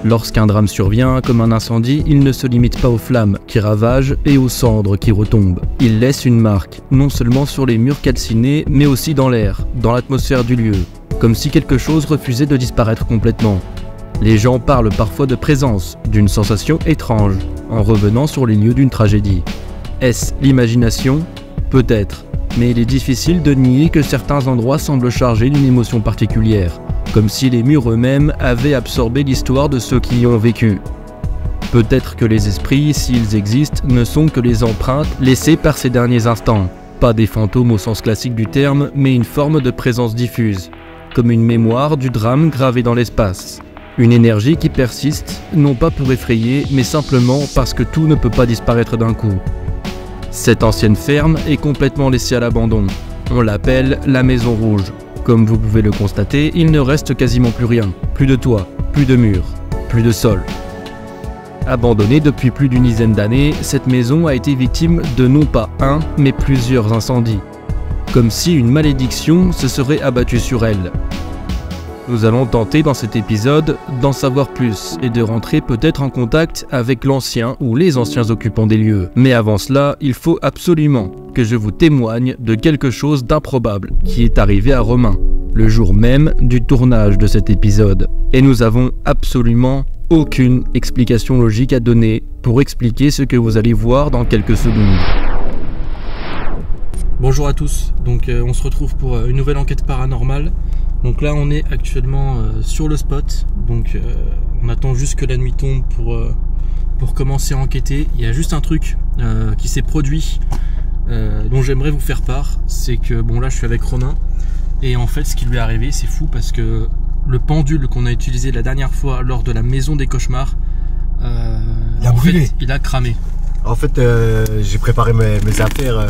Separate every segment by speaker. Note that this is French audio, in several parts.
Speaker 1: Lorsqu'un drame survient, comme un incendie, il ne se limite pas aux flammes qui ravagent et aux cendres qui retombent. Il laisse une marque, non seulement sur les murs calcinés, mais aussi dans l'air, dans l'atmosphère du lieu, comme si quelque chose refusait de disparaître complètement. Les gens parlent parfois de présence, d'une sensation étrange, en revenant sur les lieux d'une tragédie. Est-ce l'imagination? Peut-être, mais il est difficile de nier que certains endroits semblent chargés d'une émotion particulière, comme si les murs eux-mêmes avaient absorbé l'histoire de ceux qui y ont vécu. Peut-être que les esprits, s'ils existent, ne sont que les empreintes laissées par ces derniers instants. Pas des fantômes au sens classique du terme, mais une forme de présence diffuse, comme une mémoire du drame gravé dans l'espace. Une énergie qui persiste, non pas pour effrayer, mais simplement parce que tout ne peut pas disparaître d'un coup. Cette ancienne ferme est complètement laissée à l'abandon. On l'appelle la Maison Rouge. Comme vous pouvez le constater, il ne reste quasiment plus rien. Plus de toit, plus de murs, plus de sol. Abandonnée depuis plus d'une dizaine d'années, cette maison a été victime de non pas un, mais plusieurs incendies. Comme si une malédiction se serait abattue sur elle. Nous allons tenter dans cet épisode d'en savoir plus et de rentrer peut-être en contact avec l'ancien ou les anciens occupants des lieux. Mais avant cela, il faut absolument que je vous témoigne de quelque chose d'improbable qui est arrivé à Romain, le jour même du tournage de cet épisode. Et nous avons absolument aucune explication logique à donner pour expliquer ce que vous allez voir dans quelques secondes.
Speaker 2: Bonjour à tous, donc on se retrouve pour une nouvelle enquête paranormale. Donc là on est actuellement sur le spot, donc on attend juste que la nuit tombe pour commencer à enquêter. Il y a juste un truc qui s'est produit dont j'aimerais vous faire part, c'est que bon là je suis avec Romain et en fait ce qui lui est arrivé c'est fou parce que le pendule qu'on a utilisé la dernière fois lors de la maison des cauchemars,
Speaker 3: il a brûlé.
Speaker 2: Il a cramé.
Speaker 3: En fait j'ai préparé mes affaires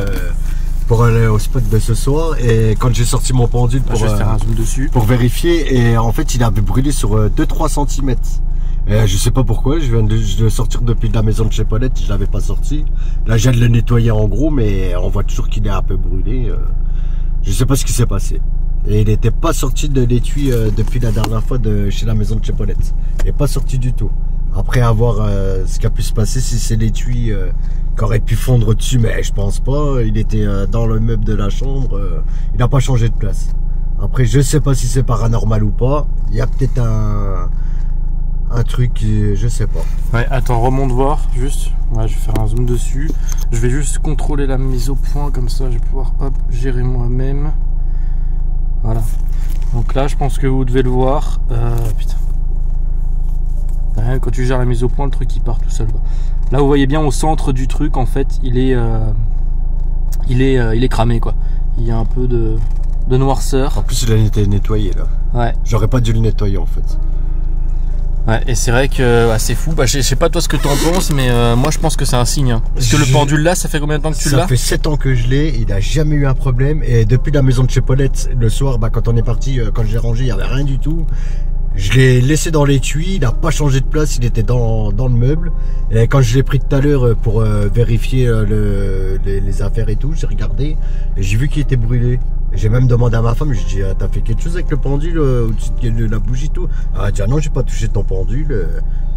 Speaker 3: pour aller au spot de ce soir et quand j'ai sorti mon pendule
Speaker 2: je vais faire un zoom dessus
Speaker 3: pour vérifier et en fait il avait brûlé sur 2-3 cm. Je sais pas pourquoi, je viens de le sortir depuis la maison de chez Paulette, je l'avais pas sorti. Là je viens de le nettoyer en gros mais on voit toujours qu'il est un peu brûlé. Je sais pas ce qui s'est passé. Et il n'était pas sorti de l'étui depuis la dernière fois de chez la maison de chez Paulette. Il n'est pas sorti du tout. Après à voir ce qui a pu se passer, si c'est l'étui qui aurait pu fondre dessus, mais je pense pas. Il était dans le meuble de la chambre, il n'a pas changé de place. Après je sais pas si c'est paranormal ou pas. Il y a peut-être un truc, je sais pas.
Speaker 2: Ouais, attends, remonte voir, juste. Ouais, je vais faire un zoom dessus. Je vais juste contrôler la mise au point, comme ça je vais pouvoir hop, gérer moi-même. Voilà. Donc là, je pense que vous devez le voir. Putain. Quand tu gères la mise au point, le truc il part tout seul. Quoi. Là, vous voyez bien au centre du truc, en fait, il est cramé, quoi. Il y a un peu de noirceur.
Speaker 3: En plus, il a été nettoyé là.
Speaker 2: Ouais.
Speaker 3: J'aurais pas dû le nettoyer en fait.
Speaker 2: Ouais, et c'est vrai que c'est fou. Bah, je sais pas toi ce que t'en penses, mais moi je pense que c'est un signe. Hein. Parce que le pendule là, ça fait combien de temps que tu l'as?
Speaker 3: Ça fait 7 ans que je l'ai, il a jamais eu un problème. Et depuis la maison de chez Paulette, le soir, quand on est parti, quand j'ai rangé, il y avait rien du tout. Je l'ai laissé dans l'étui, il n'a pas changé de place, il était dans le meuble. Et quand je l'ai pris tout à l'heure pour vérifier les affaires et tout, j'ai regardé et j'ai vu qu'il était brûlé. J'ai même demandé à ma femme, j'ai dit t'as fait quelque chose avec le pendule au-dessus de la bougie et tout. Elle a dit ah non, j'ai pas touché ton pendule.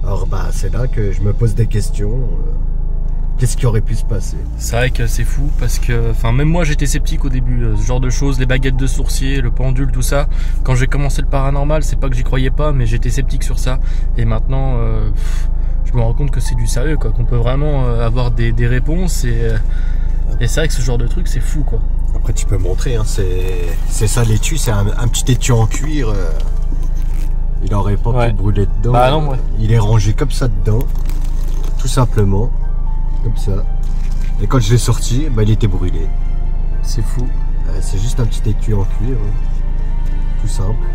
Speaker 3: Alors c'est là que je me pose des questions. Qu'est-ce qui aurait pu se passer?
Speaker 2: C'est vrai que c'est fou parce que, enfin, même moi j'étais sceptique au début, ce genre de choses, les baguettes de sourcier, le pendule, tout ça. Quand j'ai commencé le paranormal, c'est pas que j'y croyais pas, mais j'étais sceptique sur ça. Et maintenant, je me rends compte que c'est du sérieux, quoi, qu'on peut vraiment avoir des réponses. Et c'est vrai que ce genre de truc, c'est fou, quoi.
Speaker 3: Après, tu peux montrer, hein, c'est ça l'étui, c'est un petit étui en cuir. Il aurait pas pu brûler dedans.
Speaker 2: Bah non, ouais.
Speaker 3: Il est rangé comme ça dedans, tout simplement. Comme ça. Et quand je l'ai sorti, il était brûlé.
Speaker 2: C'est fou.
Speaker 3: C'est juste un petit étui en cuir. Tout simple.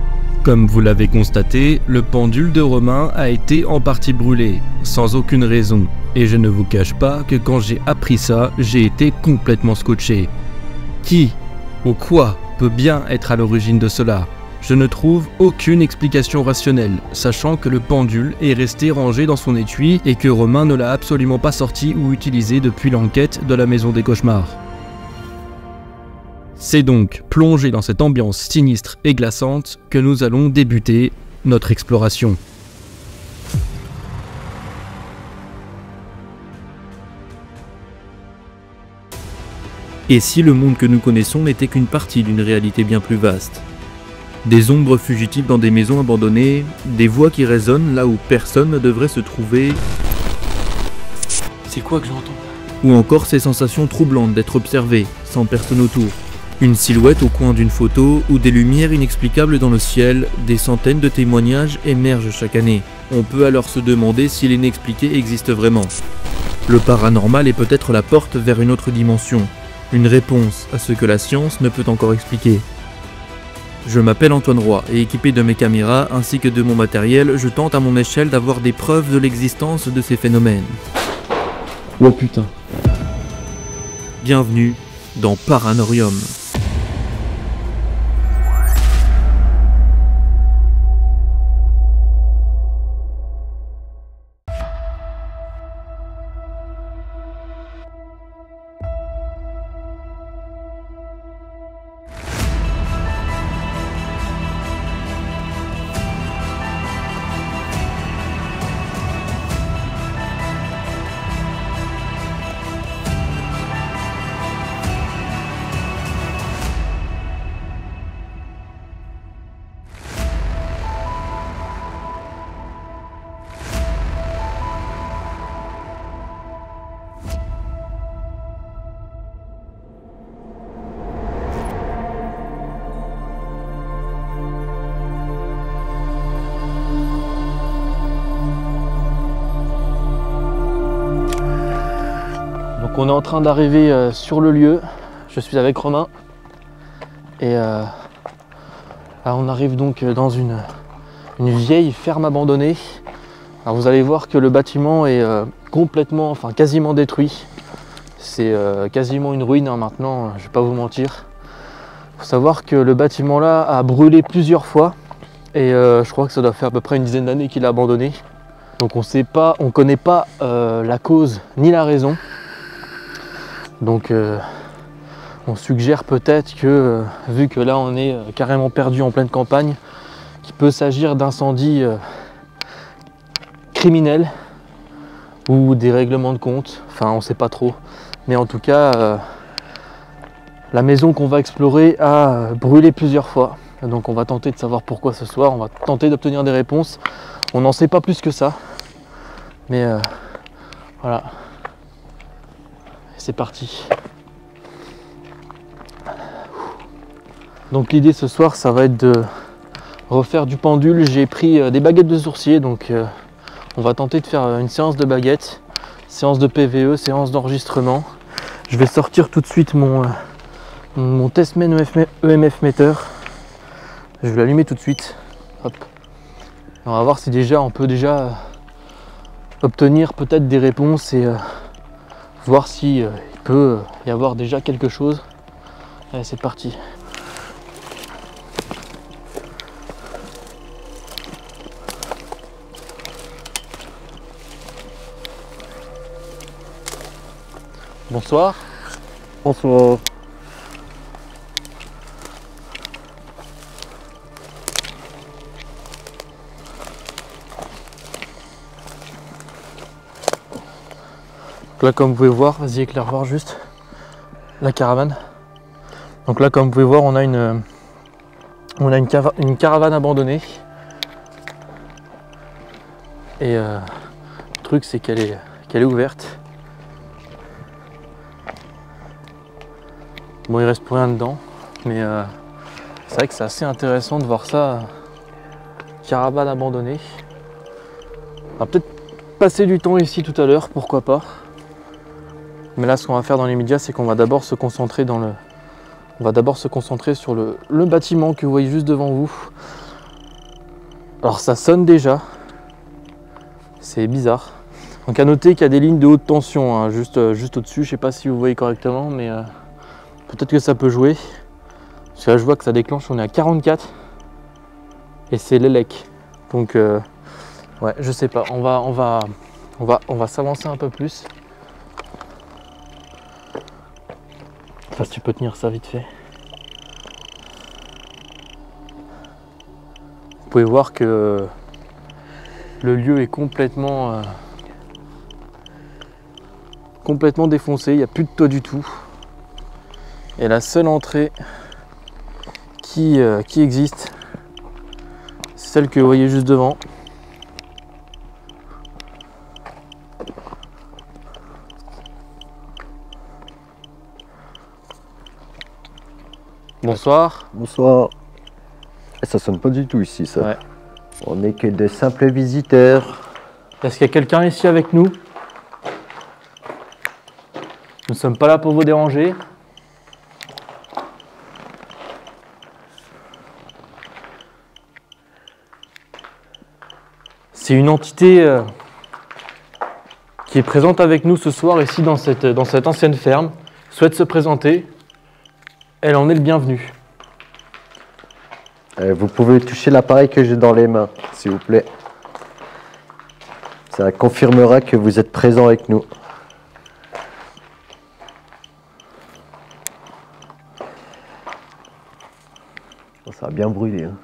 Speaker 1: Comme vous l'avez constaté, le pendule de Romain a été en partie brûlé, sans aucune raison. Et je ne vous cache pas que quand j'ai appris ça, j'ai été complètement scotché. Qui ou quoi peut bien être à l'origine de cela? Je ne trouve aucune explication rationnelle, sachant que le pendule est resté rangé dans son étui et que Romain ne l'a absolument pas sorti ou utilisé depuis l'enquête de la maison des cauchemars. C'est donc plongé dans cette ambiance sinistre et glaçante que nous allons débuter notre exploration. Et si le monde que nous connaissons n'était qu'une partie d'une réalité bien plus vaste? Des ombres fugitives dans des maisons abandonnées, des voix qui résonnent là où personne ne devrait se trouver.
Speaker 2: C'est quoi que j'entends?
Speaker 1: Ou encore ces sensations troublantes d'être observé, sans personne autour. Une silhouette au coin d'une photo ou des lumières inexplicables dans le ciel, des centaines de témoignages émergent chaque année. On peut alors se demander si l'inexpliqué existe vraiment. Le paranormal est peut-être la porte vers une autre dimension, une réponse à ce que la science ne peut encore expliquer. Je m'appelle Antoine Roy et équipé de mes caméras ainsi que de mon matériel, je tente à mon échelle d'avoir des preuves de l'existence de ces phénomènes.
Speaker 2: Oh putain.
Speaker 1: Bienvenue dans Paranorium.
Speaker 2: Donc on est en train d'arriver sur le lieu, je suis avec Romain et là on arrive donc dans une vieille ferme abandonnée. Alors vous allez voir que le bâtiment est complètement, enfin quasiment détruit. C'est quasiment une ruine hein, maintenant, je vais pas vous mentir. Il faut savoir que le bâtiment là a brûlé plusieurs fois et je crois que ça doit faire à peu près une dizaine d'années qu'il est abandonné. Donc on connaît pas la cause ni la raison. Donc on suggère peut-être que, vu que là on est carrément perdu en pleine campagne, qu'il peut s'agir d'incendies criminels ou des règlements de compte, enfin on sait pas trop. Mais en tout cas, la maison qu'on va explorer a brûlé plusieurs fois. Donc on va tenter de savoir pourquoi ce soir, on va tenter d'obtenir des réponses. On n'en sait pas plus que ça. Mais voilà. C'est parti. Donc l'idée ce soir ça va être de refaire du pendule. J'ai pris des baguettes de sourcier, donc on va tenter de faire une séance de baguettes, séance de PVE, séance d'enregistrement. Je vais sortir tout de suite mon Testman EMF meter. Je vais l'allumer tout de suite. Hop. On va voir si déjà on peut déjà obtenir peut-être des réponses et voir si il peut y avoir déjà quelque chose. Allez, c'est parti. Bonsoir.
Speaker 3: Bonsoir.
Speaker 2: Là comme vous pouvez voir, vas-y éclaire voir juste la caravane. Donc là comme vous pouvez voir on a une caravane abandonnée. Et le truc c'est qu'elle est ouverte. Bon il reste plus rien dedans, mais c'est vrai que c'est assez intéressant de voir ça, caravane abandonnée. On va peut-être passer du temps ici tout à l'heure, pourquoi pas. Mais là ce qu'on va faire dans les médias c'est qu'on va d'abord se concentrer sur le bâtiment que vous voyez juste devant vous. Alors ça sonne déjà, c'est bizarre. Donc à noter qu'il y a des lignes de haute tension hein, juste au-dessus, je sais pas si vous voyez correctement mais peut-être que ça peut jouer. Parce que là je vois que ça déclenche, on est à 44 et c'est l'élec. Donc ouais je sais pas, on va s'avancer un peu plus. Enfin, si tu peux tenir ça vite fait. Vous pouvez voir que le lieu est complètement défoncé, il n'y a plus de toit du tout. Et la seule entrée qui existe, c'est celle que vous voyez juste devant. Bonsoir.
Speaker 3: Bonsoir. Ça sonne pas du tout ici, ça.
Speaker 2: Ouais.
Speaker 3: On n'est que de simples visiteurs.
Speaker 2: Est-ce qu'il y a quelqu'un ici avec nous? Nous ne sommes pas là pour vous déranger. C'est une entité qui est présente avec nous ce soir ici dans cette ancienne ferme. Souhaite se présenter. Elle en est le bienvenu.
Speaker 3: Vous pouvez toucher l'appareil que j'ai dans les mains, s'il vous plaît. Ça confirmera que vous êtes présent avec nous. Oh, ça a bien brûlé. Hein.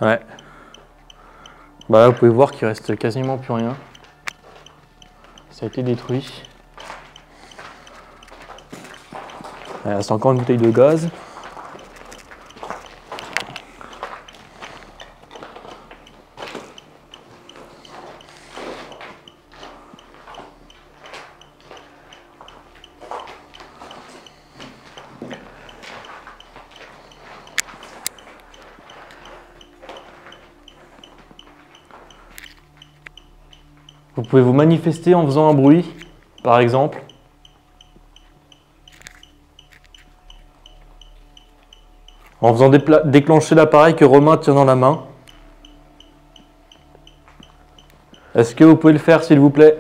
Speaker 2: Ouais. Bah là, vous pouvez voir qu'il reste quasiment plus rien. Ça a été détruit. Il reste encore une bouteille de gaz. Vous pouvez vous manifester en faisant un bruit, par exemple. En faisant déclencher l'appareil que Romain tient dans la main. Est-ce que vous pouvez le faire, s'il vous plaît?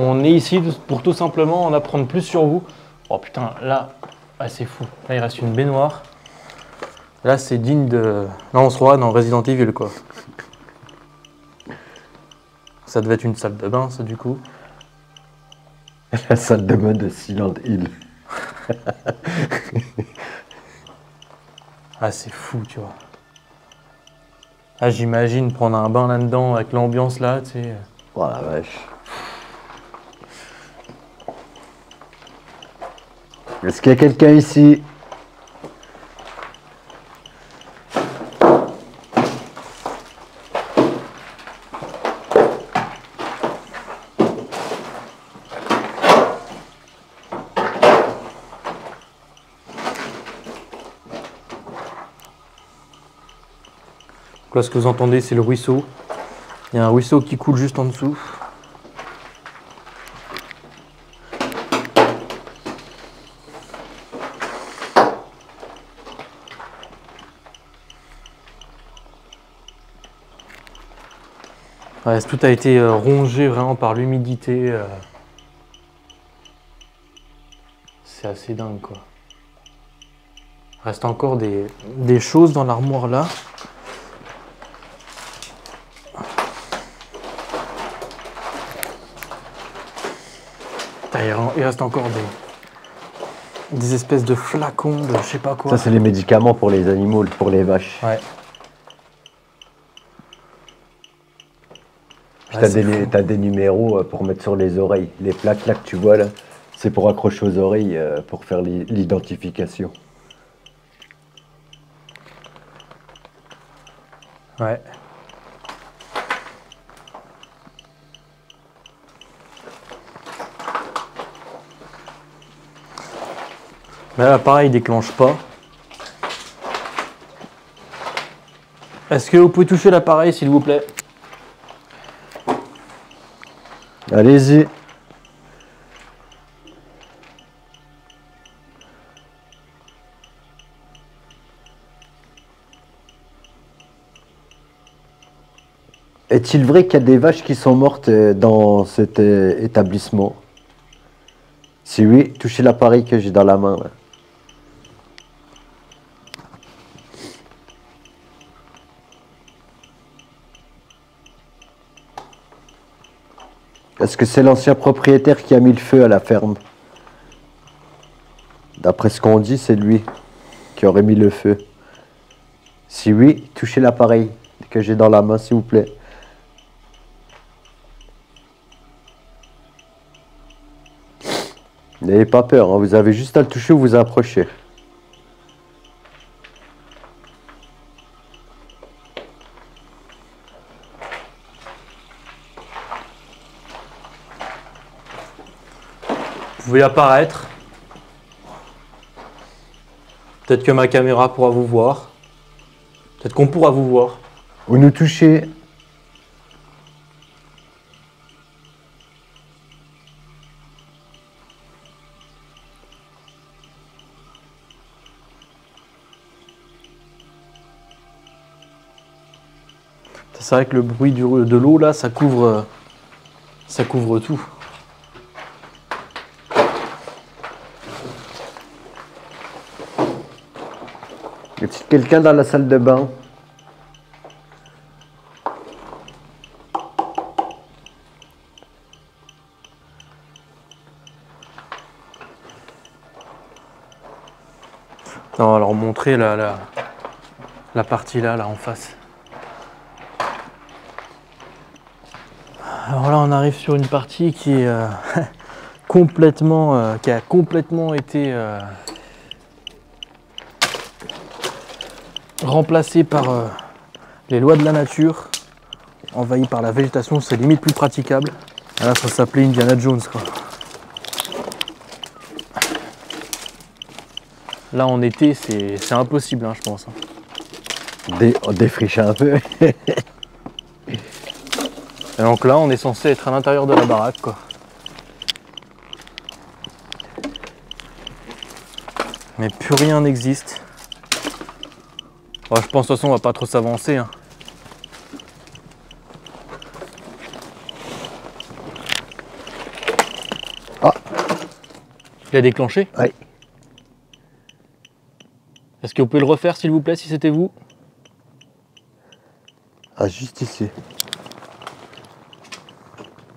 Speaker 2: On est ici pour tout simplement en apprendre plus sur vous. Oh putain, là, ah, c'est fou. Là, il reste une baignoire. Là, c'est digne de... Là, on se croirait dans Resident Evil, quoi. Ça devait être une salle de bain, ça, du coup.
Speaker 3: La salle de bain de Silent Hill.
Speaker 2: Ah, c'est fou, tu vois. Ah, j'imagine prendre un bain là-dedans avec l'ambiance là, tu sais.
Speaker 3: Oh la vache. Est-ce qu'il y a quelqu'un ici?
Speaker 2: Là, ce que vous entendez, c'est le ruisseau. Il y a un ruisseau qui coule juste en dessous. Ouais, tout a été rongé vraiment par l'humidité. C'est assez dingue, quoi. Il reste encore des choses dans l'armoire là. Il reste encore des espèces de flacons de je sais pas quoi.
Speaker 3: Ça, c'est les médicaments pour les animaux, pour les vaches.
Speaker 2: Ouais.
Speaker 3: Puis t'as des numéros pour mettre sur les oreilles. Les plaques là que tu vois là, c'est pour accrocher aux oreilles pour faire l'identification.
Speaker 2: Ouais. Mais là, l'appareil déclenche pas. Est-ce que vous pouvez toucher l'appareil, s'il vous plaît?
Speaker 3: Allez-y. Est-il vrai qu'il y a des vaches qui sont mortes dans cet établissement? Si oui, touchez l'appareil que j'ai dans la main, là. Est-ce que c'est l'ancien propriétaire qui a mis le feu à la ferme? D'après ce qu'on dit, c'est lui qui aurait mis le feu. Si oui, touchez l'appareil que j'ai dans la main, s'il vous plaît. N'ayez pas peur, hein, vous avez juste à le toucher ou vous approchez.
Speaker 2: Vous pouvez apparaître. Peut-être que ma caméra pourra vous voir. Peut-être qu'on pourra vous voir.
Speaker 3: Vous nous touchez.
Speaker 2: C'est vrai que le bruit de l'eau là, ça couvre tout.
Speaker 3: Y a-t-il quelqu'un dans la salle de bain?
Speaker 2: On va leur montrer la partie là en face. Alors là, on arrive sur une partie qui est qui a complètement été remplacée par les lois de la nature, envahie par la végétation. C'est limite plus praticable. Ah là, ça s'appelait Indiana Jones, quoi. Là, en été, c'est impossible, hein, je pense.
Speaker 3: On défriche un peu.
Speaker 2: Et donc là, on est censé être à l'intérieur de la baraque, quoi. Mais plus rien n'existe. Bon, je pense de toute façon, on va pas trop s'avancer, hein.
Speaker 3: Ah.
Speaker 2: Il a déclenché?
Speaker 3: Oui.
Speaker 2: Est-ce que vous pouvez le refaire, s'il vous plaît, si c'était vous?
Speaker 3: Ah, juste ici.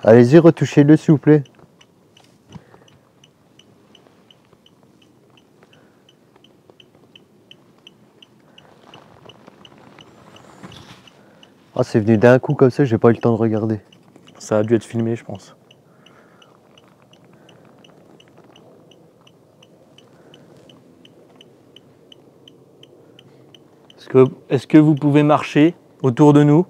Speaker 3: Allez-y, retouchez-le, s'il vous plaît. Ah, c'est venu d'un coup comme ça, j'ai pas eu le temps de regarder.
Speaker 2: Ça a dû être filmé, je pense. Est-ce que vous pouvez marcher autour de nous?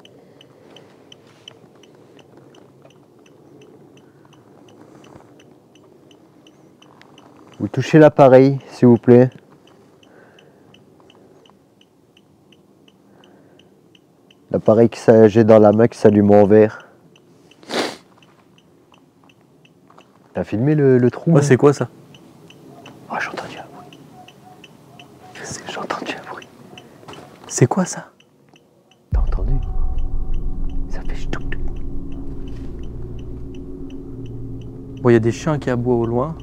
Speaker 3: Vous touchez l'appareil, s'il vous plaît. L'appareil que j'ai dans la main qui s'allume en vert. T'as filmé le trou?
Speaker 2: Ouais, c'est quoi ça?
Speaker 3: Ah, j'ai entendu un bruit. J'ai entendu un bruit.
Speaker 2: C'est quoi ça?
Speaker 3: T'as entendu? Ça fait ch'touk.
Speaker 2: Bon, il y a des chiens qui aboient au loin.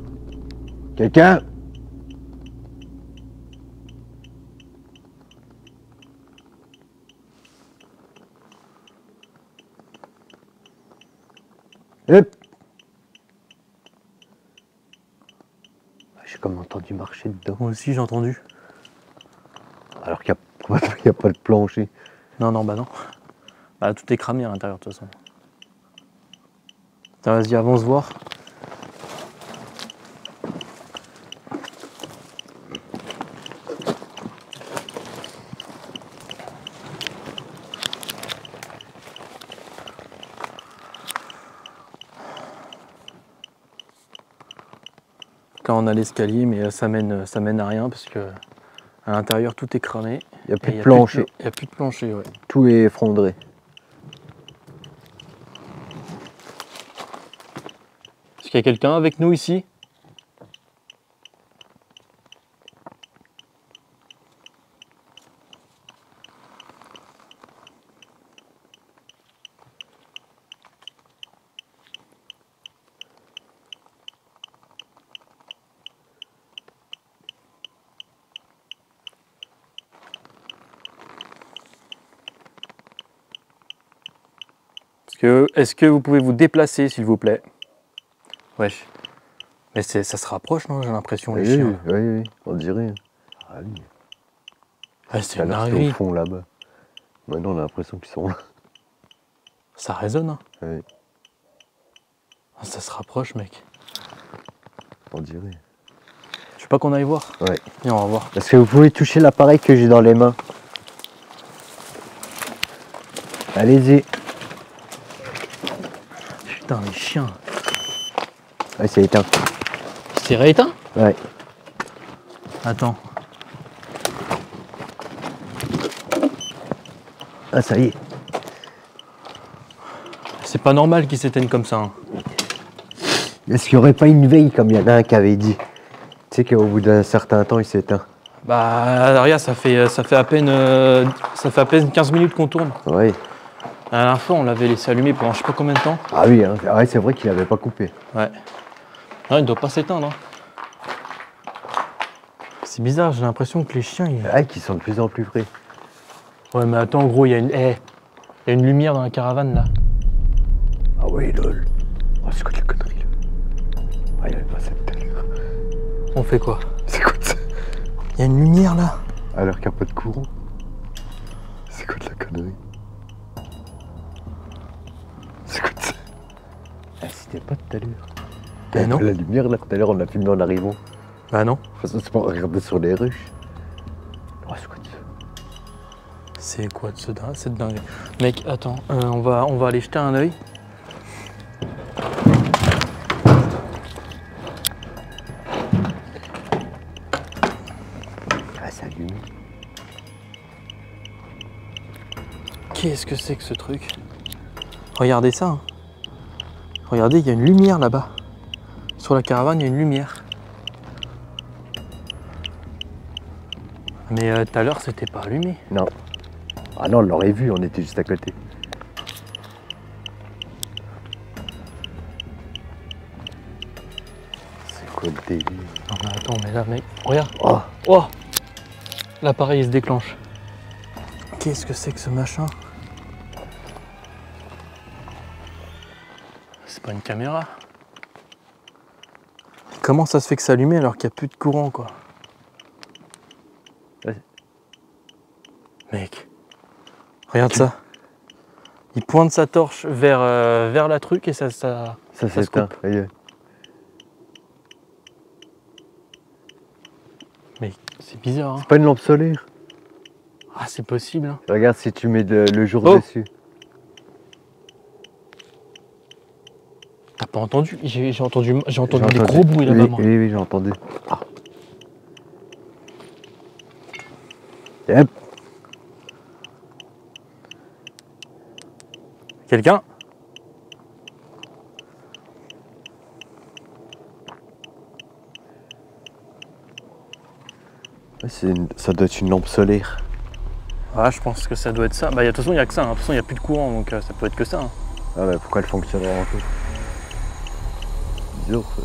Speaker 3: Quelqu'un? Hop! J'ai comme entendu marcher dedans.
Speaker 2: Moi aussi, j'ai entendu.
Speaker 3: Alors qu'il n'y a pas de plancher.
Speaker 2: Non, bah non. Bah, tout est cramé à l'intérieur, de toute façon. Attends, vas-y, avance voir. Là, on a l'escalier, mais ça mène à rien parce que à l'intérieur tout est cramé.
Speaker 3: Il n'y a plus de plancher.
Speaker 2: Il n'y a plus de plancher, ouais.
Speaker 3: Tout est effondré.
Speaker 2: Est-ce qu'il y a quelqu'un avec nous ici? Est-ce que vous pouvez vous déplacer, s'il vous plaît? Wesh. Mais ça se rapproche, non? J'ai l'impression, les chiens.
Speaker 3: Oui, on dirait. Ah oui.
Speaker 2: Ah, c'est une
Speaker 3: Au
Speaker 2: dinguerie.
Speaker 3: fond là-bas. Maintenant, on a l'impression qu'ils sont là.
Speaker 2: Ça résonne, hein?
Speaker 3: Oui,
Speaker 2: Ah, ça se rapproche, mec.
Speaker 3: on dirait.
Speaker 2: Je sais pas qu'on aille voir.
Speaker 3: Ouais.
Speaker 2: Viens, on va voir.
Speaker 3: Est-ce que vous pouvez toucher l'appareil que j'ai dans les mains? Allez-y.
Speaker 2: Putain, les chiens.
Speaker 3: Ouais, c'est éteint.
Speaker 2: C'est rééteint?
Speaker 3: Ouais.
Speaker 2: Attends.
Speaker 3: Ah, ça y est.
Speaker 2: C'est pas normal qu'ils s'éteignent comme ça. Hein.
Speaker 3: Est-ce qu'il n'y aurait pas une veille comme il y en a un qui avait dit? Tu sais qu'au bout d'un certain temps, il s'éteint.
Speaker 2: Bah, regarde, ça fait à peine 15 minutes qu'on tourne.
Speaker 3: Oui.
Speaker 2: La dernière fois, on l'avait laissé allumer pendant je sais pas combien de temps.
Speaker 3: Ah oui, hein. Ouais, c'est vrai qu'il n'avait pas coupé.
Speaker 2: Ouais. Non, il ne doit pas s'éteindre. Hein. C'est bizarre, j'ai l'impression que les chiens...
Speaker 3: Ouais, qu'ils sont de plus en plus frais.
Speaker 2: Ouais, mais attends, gros, il y a une lumière dans la caravane, là.
Speaker 3: Ah oui, lol. Oh, c'est quoi de la connerie, là? Ah, il n'y avait pas ça tout à l'heure.
Speaker 2: On fait quoi?
Speaker 3: C'est quoi de ça?
Speaker 2: Il y a une lumière, là.
Speaker 3: Alors qu'il n'y a pas de courant. C'est quoi de la connerie? C'est quoi de ça? Ah, c'était pas tout à l'heure.
Speaker 2: Ben non.
Speaker 3: La lumière, là, tout à l'heure, on l'a filmé en arrivant.
Speaker 2: Bah non.
Speaker 3: De toute façon, c'est pas regarder sur les ruches. Oh, c'est quoi de ça?
Speaker 2: C'est quoi de ce dingue? C'est dingue. Mec, attends, on va aller jeter un œil.
Speaker 3: Ah, ça allume.
Speaker 2: Qu'est-ce que c'est que ce truc? Regardez ça. Hein. Regardez, il y a une lumière là-bas. Sur la caravane, il y a une lumière. Mais tout à l'heure, c'était pas allumé.
Speaker 3: Non. Ah non, on l'aurait vu, on était juste à côté. C'est quoi le délire?
Speaker 2: Non mais attends, mais là, mec, regarde.
Speaker 3: Oh,
Speaker 2: Oh, l'appareil il se déclenche. Qu'est-ce que c'est que ce machin? C'est pas une caméra. Comment ça se fait que ça allumait alors qu'il n'y a plus de courant, quoi?
Speaker 3: Ouais.
Speaker 2: Mec, regarde ça. Il pointe sa torche vers la truc et ça
Speaker 3: ça
Speaker 2: se
Speaker 3: s'éteint.
Speaker 2: coupe.
Speaker 3: Aïe.
Speaker 2: Mais c'est bizarre, hein?
Speaker 3: C'est pas une lampe solaire?
Speaker 2: Ah, c'est possible, hein?
Speaker 3: Regarde si tu mets le jour
Speaker 2: Oh.
Speaker 3: dessus.
Speaker 2: T'as pas entendu? J'ai entendu des gros bruits là-bas, moi.
Speaker 3: Oui, j'ai entendu. Ah. Yep.
Speaker 2: Quelqu'un?
Speaker 3: Ouais, ça doit être une lampe solaire.
Speaker 2: Ah, je pense que ça doit être ça. Bah, de toute façon, il n'y a que ça. Hein. De toute façon, il n'y a plus de courant, donc ça peut être que ça. Hein.
Speaker 3: Ah mais pourquoi elle fonctionnerait en fait? Bizarre ça.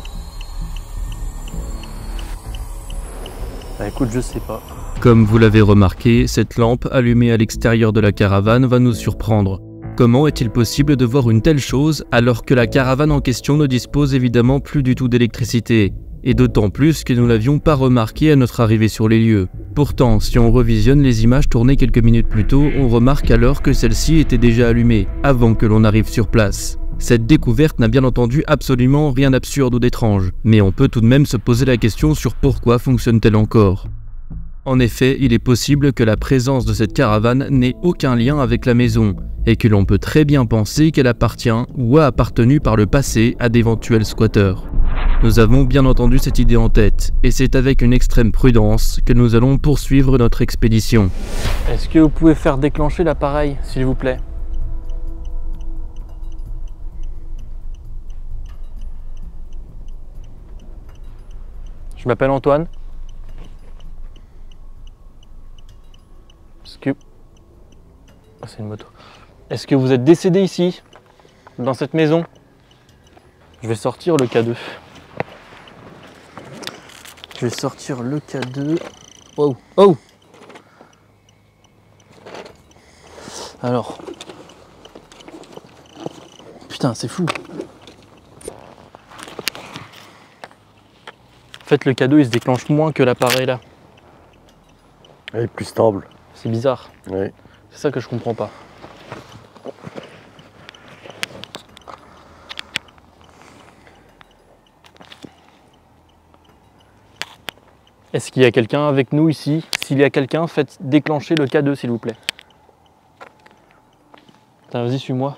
Speaker 2: Bah, écoute, je sais pas.
Speaker 1: Comme vous l'avez remarqué, cette lampe allumée à l'extérieur de la caravane va nous surprendre. Comment est-il possible de voir une telle chose alors que la caravane en question ne dispose évidemment plus du tout d'électricité? Et d'autant plus que nous l'avions pas remarqué à notre arrivée sur les lieux. Pourtant, si on revisionne les images tournées quelques minutes plus tôt, on remarque alors que celle-ci était déjà allumée, avant que l'on arrive sur place. Cette découverte n'a bien entendu absolument rien d'absurde ou d'étrange, mais on peut tout de même se poser la question sur pourquoi fonctionne-t-elle encore. En effet, il est possible que la présence de cette caravane n'ait aucun lien avec la maison, et que l'on peut très bien penser qu'elle appartient ou a appartenu par le passé à d'éventuels squatteurs. Nous avons bien entendu cette idée en tête, et c'est avec une extrême prudence que nous allons poursuivre notre expédition.
Speaker 2: Est-ce que vous pouvez faire déclencher l'appareil, s'il vous plaît? Je m'appelle Antoine. Est-ce que... Ah, c'est une moto. Est-ce que vous êtes décédé ici, dans cette maison? Je vais sortir le K2. Je vais sortir le K2. Oh, oh! Alors. Putain, c'est fou. En fait, le cadeau, il se déclenche moins que l'appareil là.
Speaker 3: Elle est plus stable.
Speaker 2: C'est bizarre.
Speaker 3: Oui.
Speaker 2: C'est ça que je comprends pas. Est-ce qu'il y a quelqu'un avec nous ici? S'il y a quelqu'un, faites déclencher le K2 s'il vous plaît. Vas-y, suis-moi.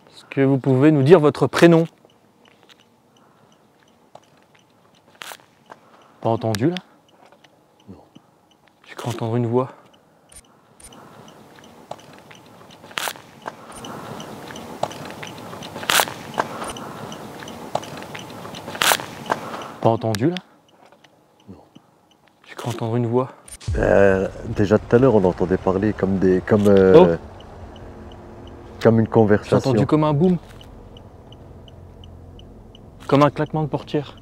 Speaker 2: Est-ce que vous pouvez nous dire votre prénom? Pas entendu là?
Speaker 3: Non.
Speaker 2: J'ai cru entendre une voix. Pas entendu là?
Speaker 3: Non.
Speaker 2: J'ai cru entendre une voix.
Speaker 3: Déjà tout à l'heure on entendait parler comme une
Speaker 2: J'ai
Speaker 3: conversation.
Speaker 2: entendu comme un boom. Comme un claquement de portière.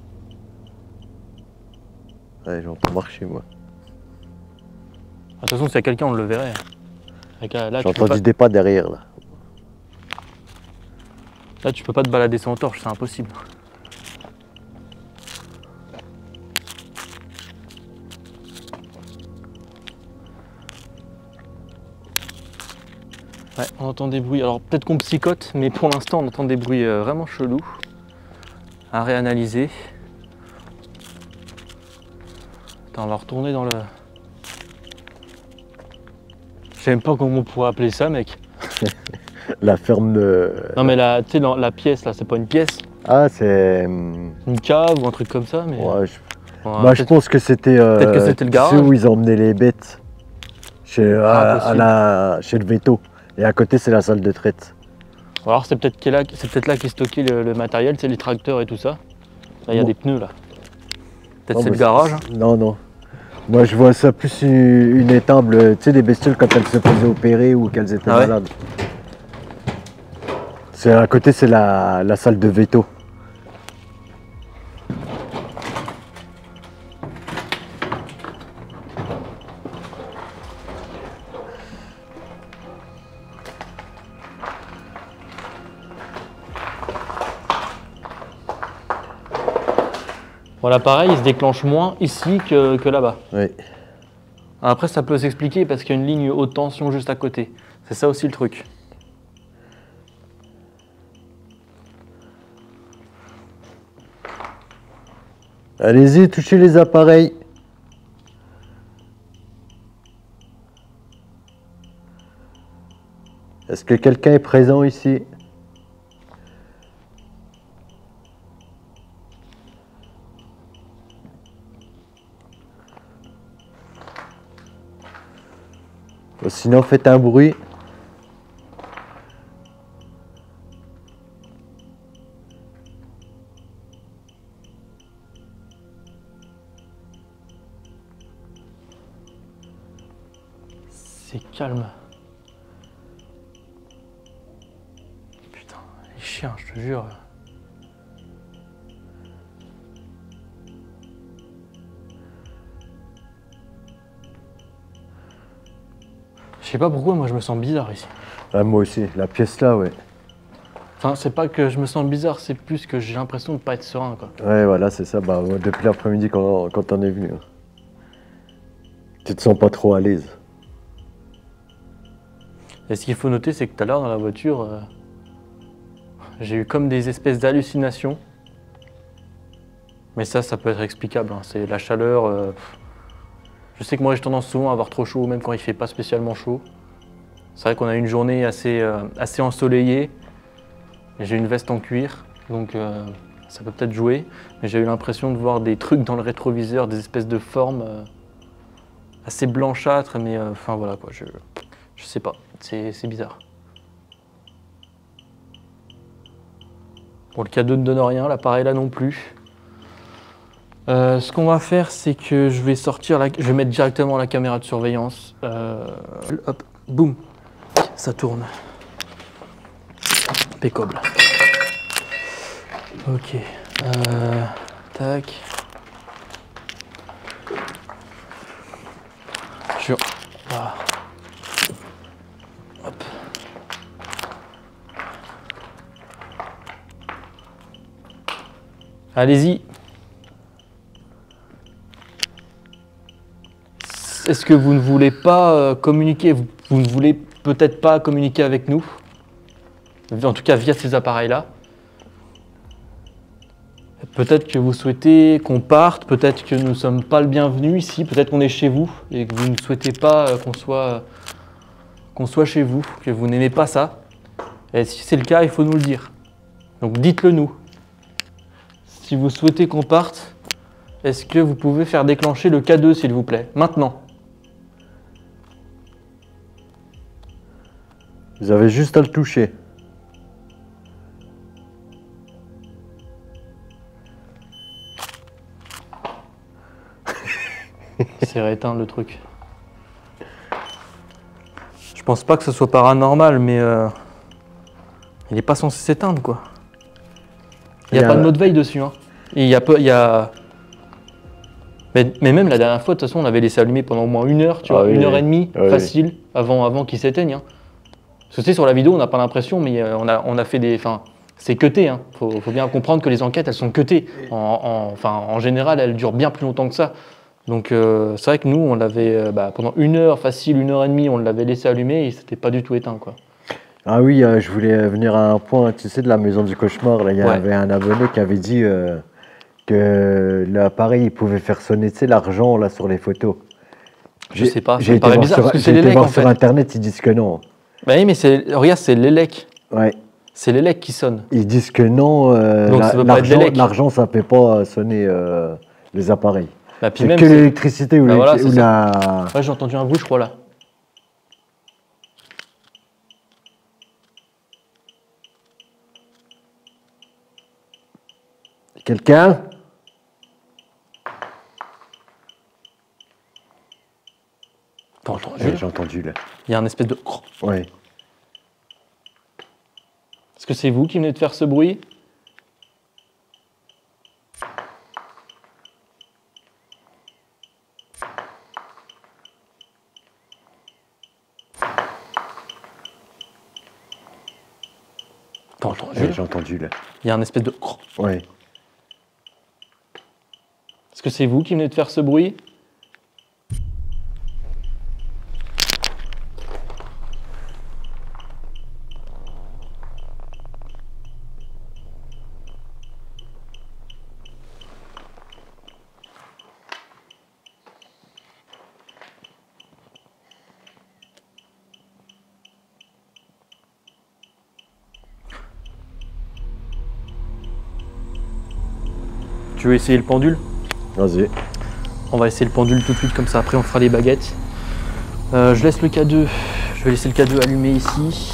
Speaker 3: Ouais, j'entends marcher moi.
Speaker 2: De toute façon, s'il y a quelqu'un, on le verrait. Là,
Speaker 3: J'ai entendu des pas derrière là.
Speaker 2: Là, tu peux pas te balader sans torche, c'est impossible. Ouais, on entend des bruits. Alors peut-être qu'on psychote, mais pour l'instant, on entend des bruits vraiment chelous. À réanalyser. Attends, on va retourner dans le... Je sais même pas comment on pourrait appeler ça, mec.
Speaker 3: La ferme de...
Speaker 2: Non mais tu sais, la pièce là, c'est pas une pièce.
Speaker 3: Ah c'est...
Speaker 2: Une cave ou un truc comme ça, mais...
Speaker 3: Ouais,
Speaker 2: Ouais,
Speaker 3: bah, je pense que c'était...
Speaker 2: peut-être que c'était le garage.
Speaker 3: Tu sais où ils emmenaient les bêtes. Chez le veto. Et à côté c'est la salle de traite.
Speaker 2: Ou alors c'est peut-être là qu'ils stockaient le matériel, c'est les tracteurs et tout ça. Là il y a
Speaker 3: Bon.
Speaker 2: des pneus là. Peut-être
Speaker 3: Non,
Speaker 2: c'est le
Speaker 3: mais
Speaker 2: garage. Hein.
Speaker 3: Non, non. Moi je vois ça plus une étable, tu sais, des bestioles quand elles se faisaient opérer ou qu'elles étaient
Speaker 2: Ah ouais.
Speaker 3: malades. C'est à côté, c'est la salle de veto.
Speaker 2: Voilà, pareil, il se déclenche moins ici que là-bas.
Speaker 3: Oui.
Speaker 2: Après, ça peut s'expliquer parce qu'il y a une ligne haute tension juste à côté. C'est ça aussi le truc.
Speaker 3: Allez-y, touchez les appareils. Est-ce que quelqu'un est présent ici? Sinon, faites un bruit.
Speaker 2: C'est calme. Putain, les chiens, je te jure. Je sais pas pourquoi, moi je me sens bizarre ici.
Speaker 3: Ah, moi aussi, la pièce là, ouais.
Speaker 2: Enfin, c'est pas que je me sens bizarre, c'est plus que j'ai l'impression de pas être serein, quoi.
Speaker 3: Ouais, voilà, c'est ça. Bah, moi, depuis l'après-midi quand on est venu. Hein. Tu te sens pas trop à l'aise.
Speaker 2: Et ce qu'il faut noter, c'est que tout à l'heure dans la voiture, j'ai eu comme des espèces d'hallucinations. Mais ça peut être explicable. Hein. C'est la chaleur. Je sais que moi j'ai tendance souvent à avoir trop chaud, même quand il fait pas spécialement chaud. C'est vrai qu'on a eu une journée assez ensoleillée. J'ai une veste en cuir, donc ça peut peut-être jouer. Mais j'ai eu l'impression de voir des trucs dans le rétroviseur, des espèces de formes assez blanchâtres. Mais enfin voilà quoi, je sais pas, c'est bizarre. Bon, le cadeau ne donne rien, l'appareil là non plus. Ce qu'on va faire, c'est que je vais je vais mettre directement la caméra de surveillance. Hop, boum, ça tourne. Impeccable. Ok, tac. Voilà.
Speaker 1: Allez-y. Est-ce que vous ne voulez pas communiquer? Vous ne voulez peut-être pas communiquer avec nous? En tout cas via ces appareils-là. Peut-être que vous souhaitez qu'on parte, peut-être que nous ne sommes pas le bienvenu ici, peut-être qu'on est chez vous et que vous ne souhaitez pas qu'on soit chez vous, que vous n'aimez pas ça. Et si c'est le cas, il faut nous le dire. Donc dites-le nous. Si vous souhaitez qu'on parte, est-ce que vous pouvez faire déclencher le K2 s'il vous plaît, maintenant?
Speaker 3: Vous avez juste à le toucher.
Speaker 1: C'est rééteindre le truc. Je pense pas que ce soit paranormal, mais il n'est pas censé s'éteindre quoi. Il n'y a pas de mot de veille dessus. Hein. Et mais même la dernière fois, de toute façon, on avait laissé allumer pendant au moins 1 heure, tu vois, 1 heure et demie, facile, avant qu'il s'éteigne. Hein. Parce que tu sais, sur la vidéo, on n'a pas l'impression, mais on a fait des. Enfin, c'est cuté. Hein. Faut bien comprendre que les enquêtes, elles sont cutées. En général, elles durent bien plus longtemps que ça. Donc c'est vrai que nous, on l'avait pendant 1 heure, facile, 1 heure et demie, on l'avait laissé allumer et il s'était pas du tout éteint quoi.
Speaker 3: Ah oui, je voulais venir à un point, tu sais, de la maison du cauchemar. Là, il y avait un abonné qui avait dit que l'appareil il pouvait faire sonner, tu sais, l'argent là sur les photos.
Speaker 1: Je sais pas, ça
Speaker 3: J'ai
Speaker 1: me
Speaker 3: été
Speaker 1: paraît
Speaker 3: voir
Speaker 1: bizarre
Speaker 3: sur,
Speaker 1: parce que c'est
Speaker 3: j'ai été
Speaker 1: l'élec en
Speaker 3: voir sur
Speaker 1: fait.
Speaker 3: internet, ils disent que non.
Speaker 1: Bah oui, mais regarde, c'est l'élec.
Speaker 3: Ouais.
Speaker 1: C'est l'élec qui sonne.
Speaker 3: Ils disent que non,
Speaker 1: Donc ça peut pas être l'élec.
Speaker 3: l'argent ça fait pas sonner les appareils.
Speaker 1: Bah, puis
Speaker 3: C'est
Speaker 1: même,
Speaker 3: que l'électricité ou,
Speaker 1: voilà,
Speaker 3: ou la...
Speaker 1: Ouais, j'ai entendu un bruit, je crois là.
Speaker 3: Quelqu'un?
Speaker 1: T'as entendu?
Speaker 3: Ouais, j'ai entendu là.
Speaker 1: Il y a un espèce de.
Speaker 3: Ouais.
Speaker 1: Est-ce que c'est vous qui venez de faire ce bruit? T'as entendu?
Speaker 3: Ouais, j'ai entendu là.
Speaker 1: Il y a un espèce de.
Speaker 3: Ouais.
Speaker 1: Est-ce que c'est vous qui venez de faire ce bruit? Tu veux essayer le pendule?
Speaker 3: Vas-y.
Speaker 1: On va essayer le pendule tout de suite, comme ça après on fera les baguettes. Je laisse le K2, je vais laisser le K2 allumé ici.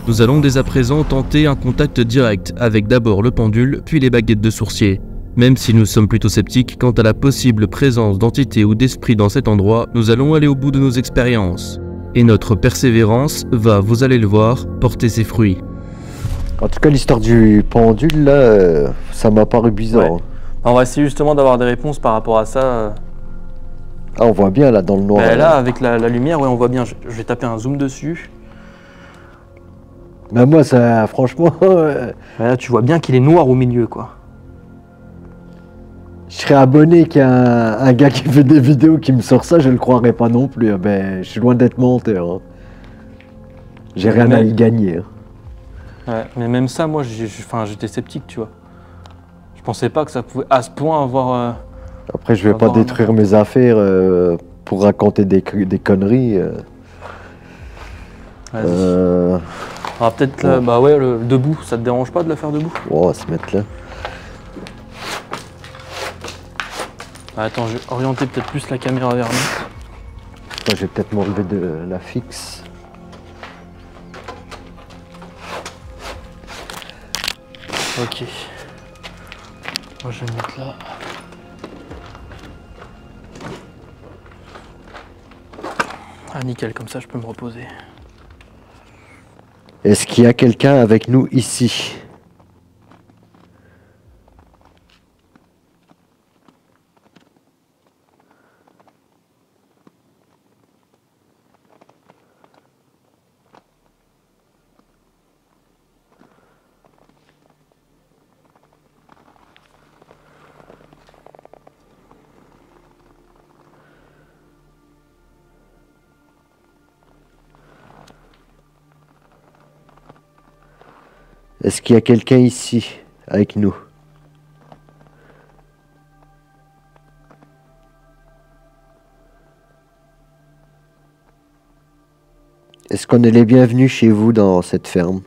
Speaker 2: Nous allons dès à présent tenter un contact direct avec d'abord le pendule, puis les baguettes de sourcier. Même si nous sommes plutôt sceptiques quant à la possible présence d'entités ou d'esprits dans cet endroit, nous allons aller au bout de nos expériences. Et notre persévérance va, vous allez le voir, porter ses fruits.
Speaker 3: En tout cas, l'histoire du pendule, là, ça m'a paru bizarre.
Speaker 1: Ouais. On va essayer justement d'avoir des réponses par rapport à ça.
Speaker 3: Ah, on voit bien là dans le noir.
Speaker 1: Là, avec la lumière, ouais, on voit bien. Je vais taper un zoom dessus.
Speaker 3: Mais moi, ça, franchement,
Speaker 1: Là, tu vois bien qu'il est noir au milieu, quoi.
Speaker 3: je serais abonné qu'il y a un gars qui fait des vidéos qui me sort ça, je le croirais pas non plus. Ben, je suis loin d'être menteur. Hein. J'ai rien à y gagner. Hein.
Speaker 1: Ouais, mais même ça, moi, j'étais sceptique, tu vois. Je pensais pas que ça pouvait à ce point avoir.
Speaker 3: Après, je vais pas détruire mes affaires pour raconter des conneries.
Speaker 1: On va peut-être. Bah ouais, le debout, ça te dérange pas de le faire debout?
Speaker 3: On va se mettre là.
Speaker 1: Attends, je vais orienter peut-être plus la caméra vers nous.
Speaker 3: Moi, je vais peut-être m'enlever de la fixe.
Speaker 1: Ok. Moi, je vais me mettre là. Ah, nickel, comme ça, je peux me reposer.
Speaker 3: Est-ce qu'il y a quelqu'un avec nous ici? Est-ce qu'il y a quelqu'un ici avec nous? Est-ce qu'on est les bienvenus chez vous dans cette ferme?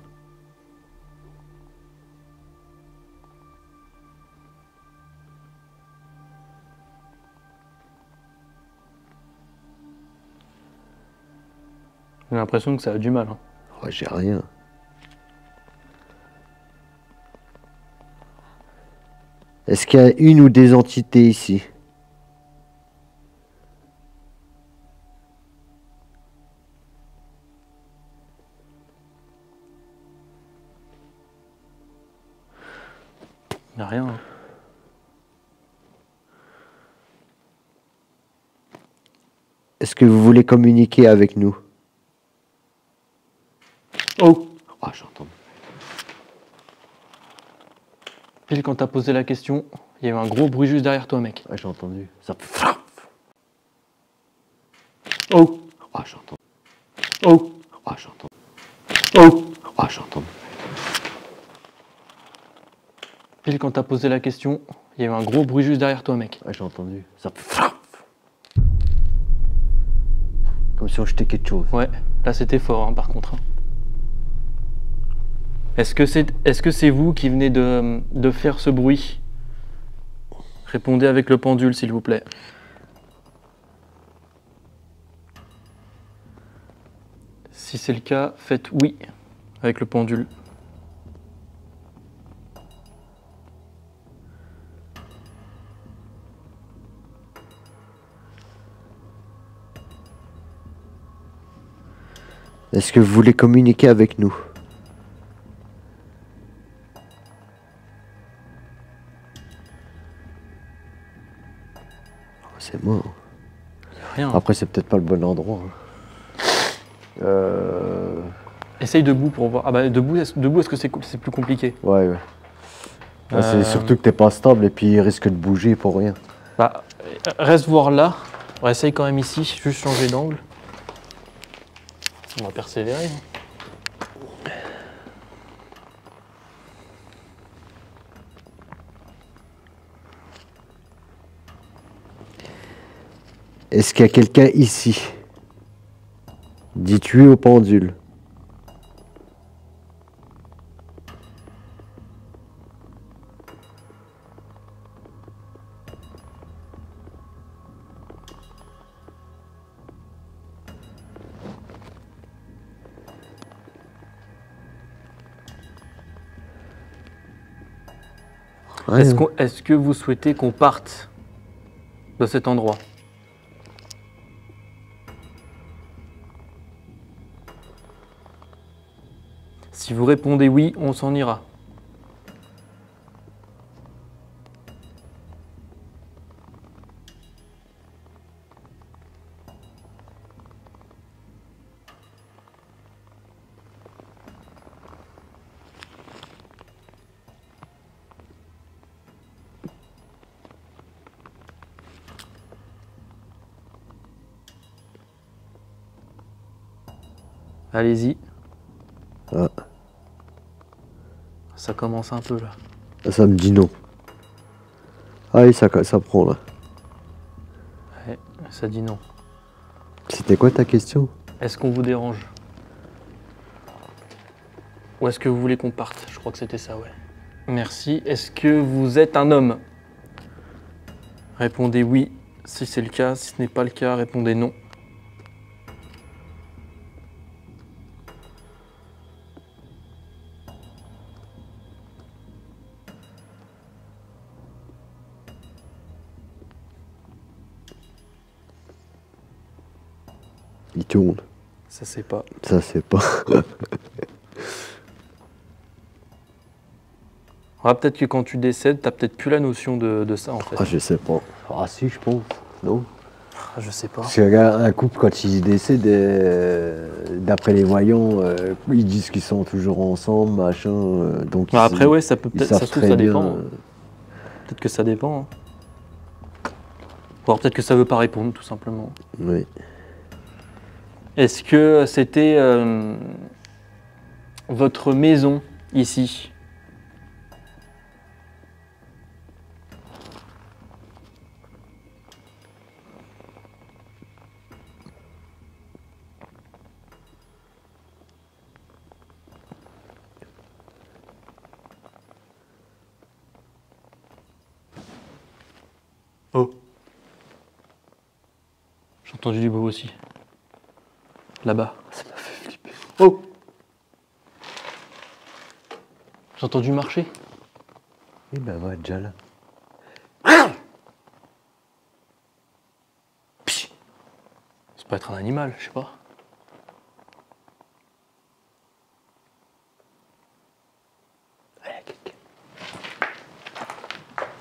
Speaker 1: J'ai l'impression que ça a du mal. Hein.
Speaker 3: Oh, j'ai rien. Est-ce qu'il y a une ou des entités ici?
Speaker 1: Il n'y a rien. Hein.
Speaker 3: Est-ce que vous voulez communiquer avec nous?
Speaker 1: Oh!
Speaker 3: Ah, j'entends.
Speaker 1: Pile quand t'as posé la question, il y a eu un gros bruit juste derrière toi, mec.
Speaker 3: Ouais, j'ai entendu. Ça...
Speaker 1: Oh!
Speaker 3: Ah, j'entends.
Speaker 1: Oh!
Speaker 3: Ah, j'entends.
Speaker 1: Oh!
Speaker 3: Ah, j'entends.
Speaker 1: Pile quand t'as posé la question, il y a eu un gros bruit juste derrière toi, mec.
Speaker 3: Ouais, j'ai entendu. Ça... Comme si on jetait quelque chose.
Speaker 1: Ouais, là c'était fort, hein, par contre. Hein. Est-ce que c'est vous qui venez de faire ce bruit? Répondez avec le pendule, s'il vous plaît. Si c'est le cas, faites oui avec le pendule.
Speaker 3: Est-ce que vous voulez communiquer avec nous? C'est mort.
Speaker 1: Rien.
Speaker 3: Après, c'est peut-être pas le bon endroit.
Speaker 1: Essaye debout pour voir. Ah bah debout, est-ce que c'est plus compliqué?
Speaker 3: Ouais, ouais. Ah, c'est surtout que t'es pas stable et puis il risque de bouger pour rien.
Speaker 1: Bah, reste voir là. On essaye quand même ici, juste changer d'angle. On va persévérer.
Speaker 3: Est-ce qu'il y a quelqu'un ici? Dites-lui au pendule. Ouais.
Speaker 1: Est-ce que vous souhaitez qu'on parte de cet endroit? Si vous répondez oui, on s'en ira. Allez-y.
Speaker 3: Ah.
Speaker 1: Ça commence un peu là.
Speaker 3: Ça me dit non. Ah oui, ça prend là.
Speaker 1: Ouais, ça dit non.
Speaker 3: C'était quoi ta question?
Speaker 1: Est-ce qu'on vous dérange? Ou est-ce que vous voulez qu'on parte? Je crois que c'était ça, ouais. Merci. Est-ce que vous êtes un homme? Répondez oui si c'est le cas. Si ce n'est pas le cas, répondez non.
Speaker 3: Il tourne.
Speaker 1: Ça c'est pas.
Speaker 3: Ça c'est pas.
Speaker 1: Ah, peut-être que quand tu décèdes, t'as peut-être plus la notion de ça en fait.
Speaker 3: Ah, je sais pas. Ah si, je pense. Non.
Speaker 1: Ah, je sais pas.
Speaker 3: Parce qu'un couple, quand il décède, d'après les voyants, ils disent qu'ils sont toujours ensemble, machin. Donc
Speaker 1: Ah, après, ouais, ça peut peut-être. Ça se trouve, ça dépend.
Speaker 3: bien,
Speaker 1: Peut-être que ça dépend. Hein. Ou alors peut-être que ça veut pas répondre, tout simplement.
Speaker 3: Oui.
Speaker 1: Est-ce que c'était votre maison
Speaker 2: ici. Oh. J'ai entendu du bruit aussi. Là-bas. Ça m'a fait flipper. Oh. J'ai entendu marcher.
Speaker 3: Et ben ouais, déjà là.
Speaker 2: Ça peut être un animal, je sais pas.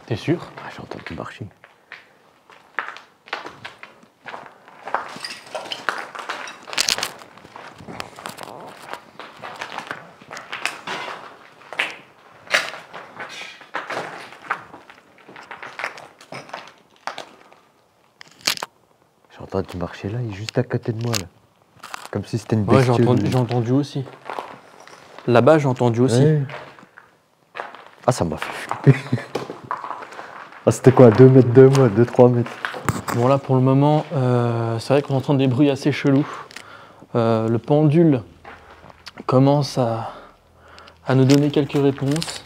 Speaker 2: T'es sûr?
Speaker 3: Ah, j'ai entendu marcher. J'ai entendu marcher là, il est juste à côté de moi là. Comme si c'était une
Speaker 2: Ouais,
Speaker 3: bestiole.
Speaker 2: j'ai entendu aussi. Là-bas, j'ai entendu aussi.
Speaker 3: Ouais. Ah, ça m'a fait flipper. Ah, c'était quoi, 2 mètres de moi, 2-3 mètres.
Speaker 2: Bon là, pour le moment, c'est vrai qu'on entend des bruits assez chelous. Le pendule commence à nous donner quelques réponses.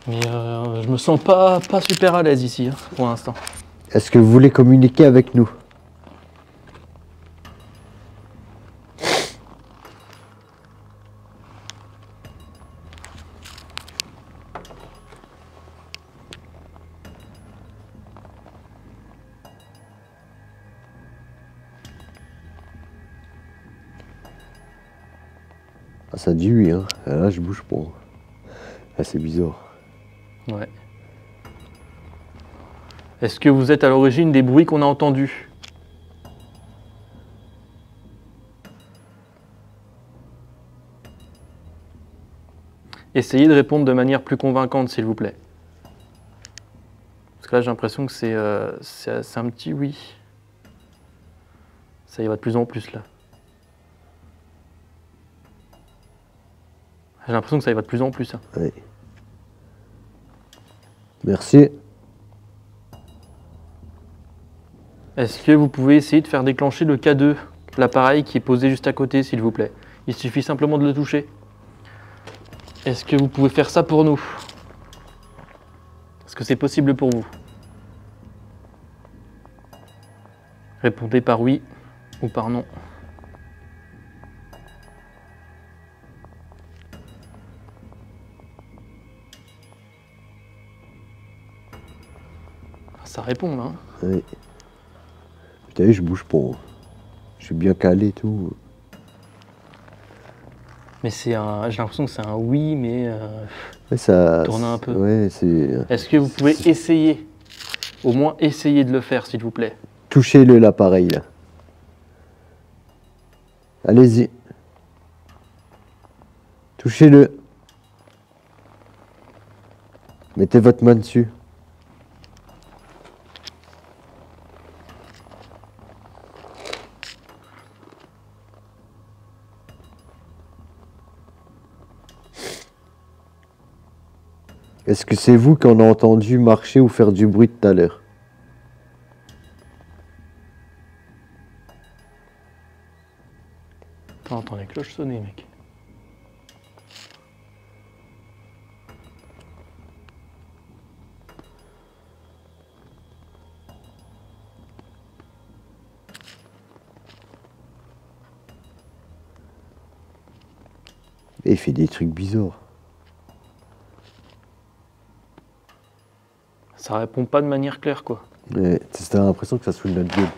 Speaker 2: Mais je me sens pas super à l'aise ici, hein, pour l'instant.
Speaker 3: Est-ce que vous voulez communiquer avec nous? Ah, ça dit oui, hein. Là, je bouge pas. Là, c'est bizarre.
Speaker 2: Ouais. Est-ce que vous êtes à l'origine des bruits qu'on a entendus? Essayez de répondre de manière plus convaincante, s'il vous plaît. Parce que là, j'ai l'impression que c'est un petit oui. Ça y va de plus en plus, là. J'ai l'impression que ça y va de plus en plus. Hein.
Speaker 3: Oui. Merci.
Speaker 2: Est-ce que vous pouvez essayer de faire déclencher le K2, l'appareil qui est posé juste à côté, s'il vous plaît? Il suffit simplement de le toucher. Est-ce que vous pouvez faire ça pour nous? Est-ce que c'est possible pour vous? Répondez par oui ou par non. Ça répond, hein?
Speaker 3: Oui. T'as vu, je bouge pas. Je suis bien calé et tout.
Speaker 2: Mais c'est un. J'ai l'impression que c'est un oui, mais
Speaker 3: Ouais, ça
Speaker 2: tourne un peu.
Speaker 3: Ouais, c'est.
Speaker 2: Est-ce que vous pouvez essayer, au moins essayer de le faire, s'il vous plaît?
Speaker 3: Touchez-le l'appareil là. Allez-y. Touchez-le. Mettez votre main dessus. Est-ce que c'est vous qu'on a entendu marcher ou faire du bruit tout à l'heure?
Speaker 2: T'entends les cloches sonner, mec.
Speaker 3: Et il fait des trucs bizarres.
Speaker 2: Ça répond pas de manière claire, quoi.
Speaker 3: Ouais, t'as l'impression que ça se fout de notre gueule.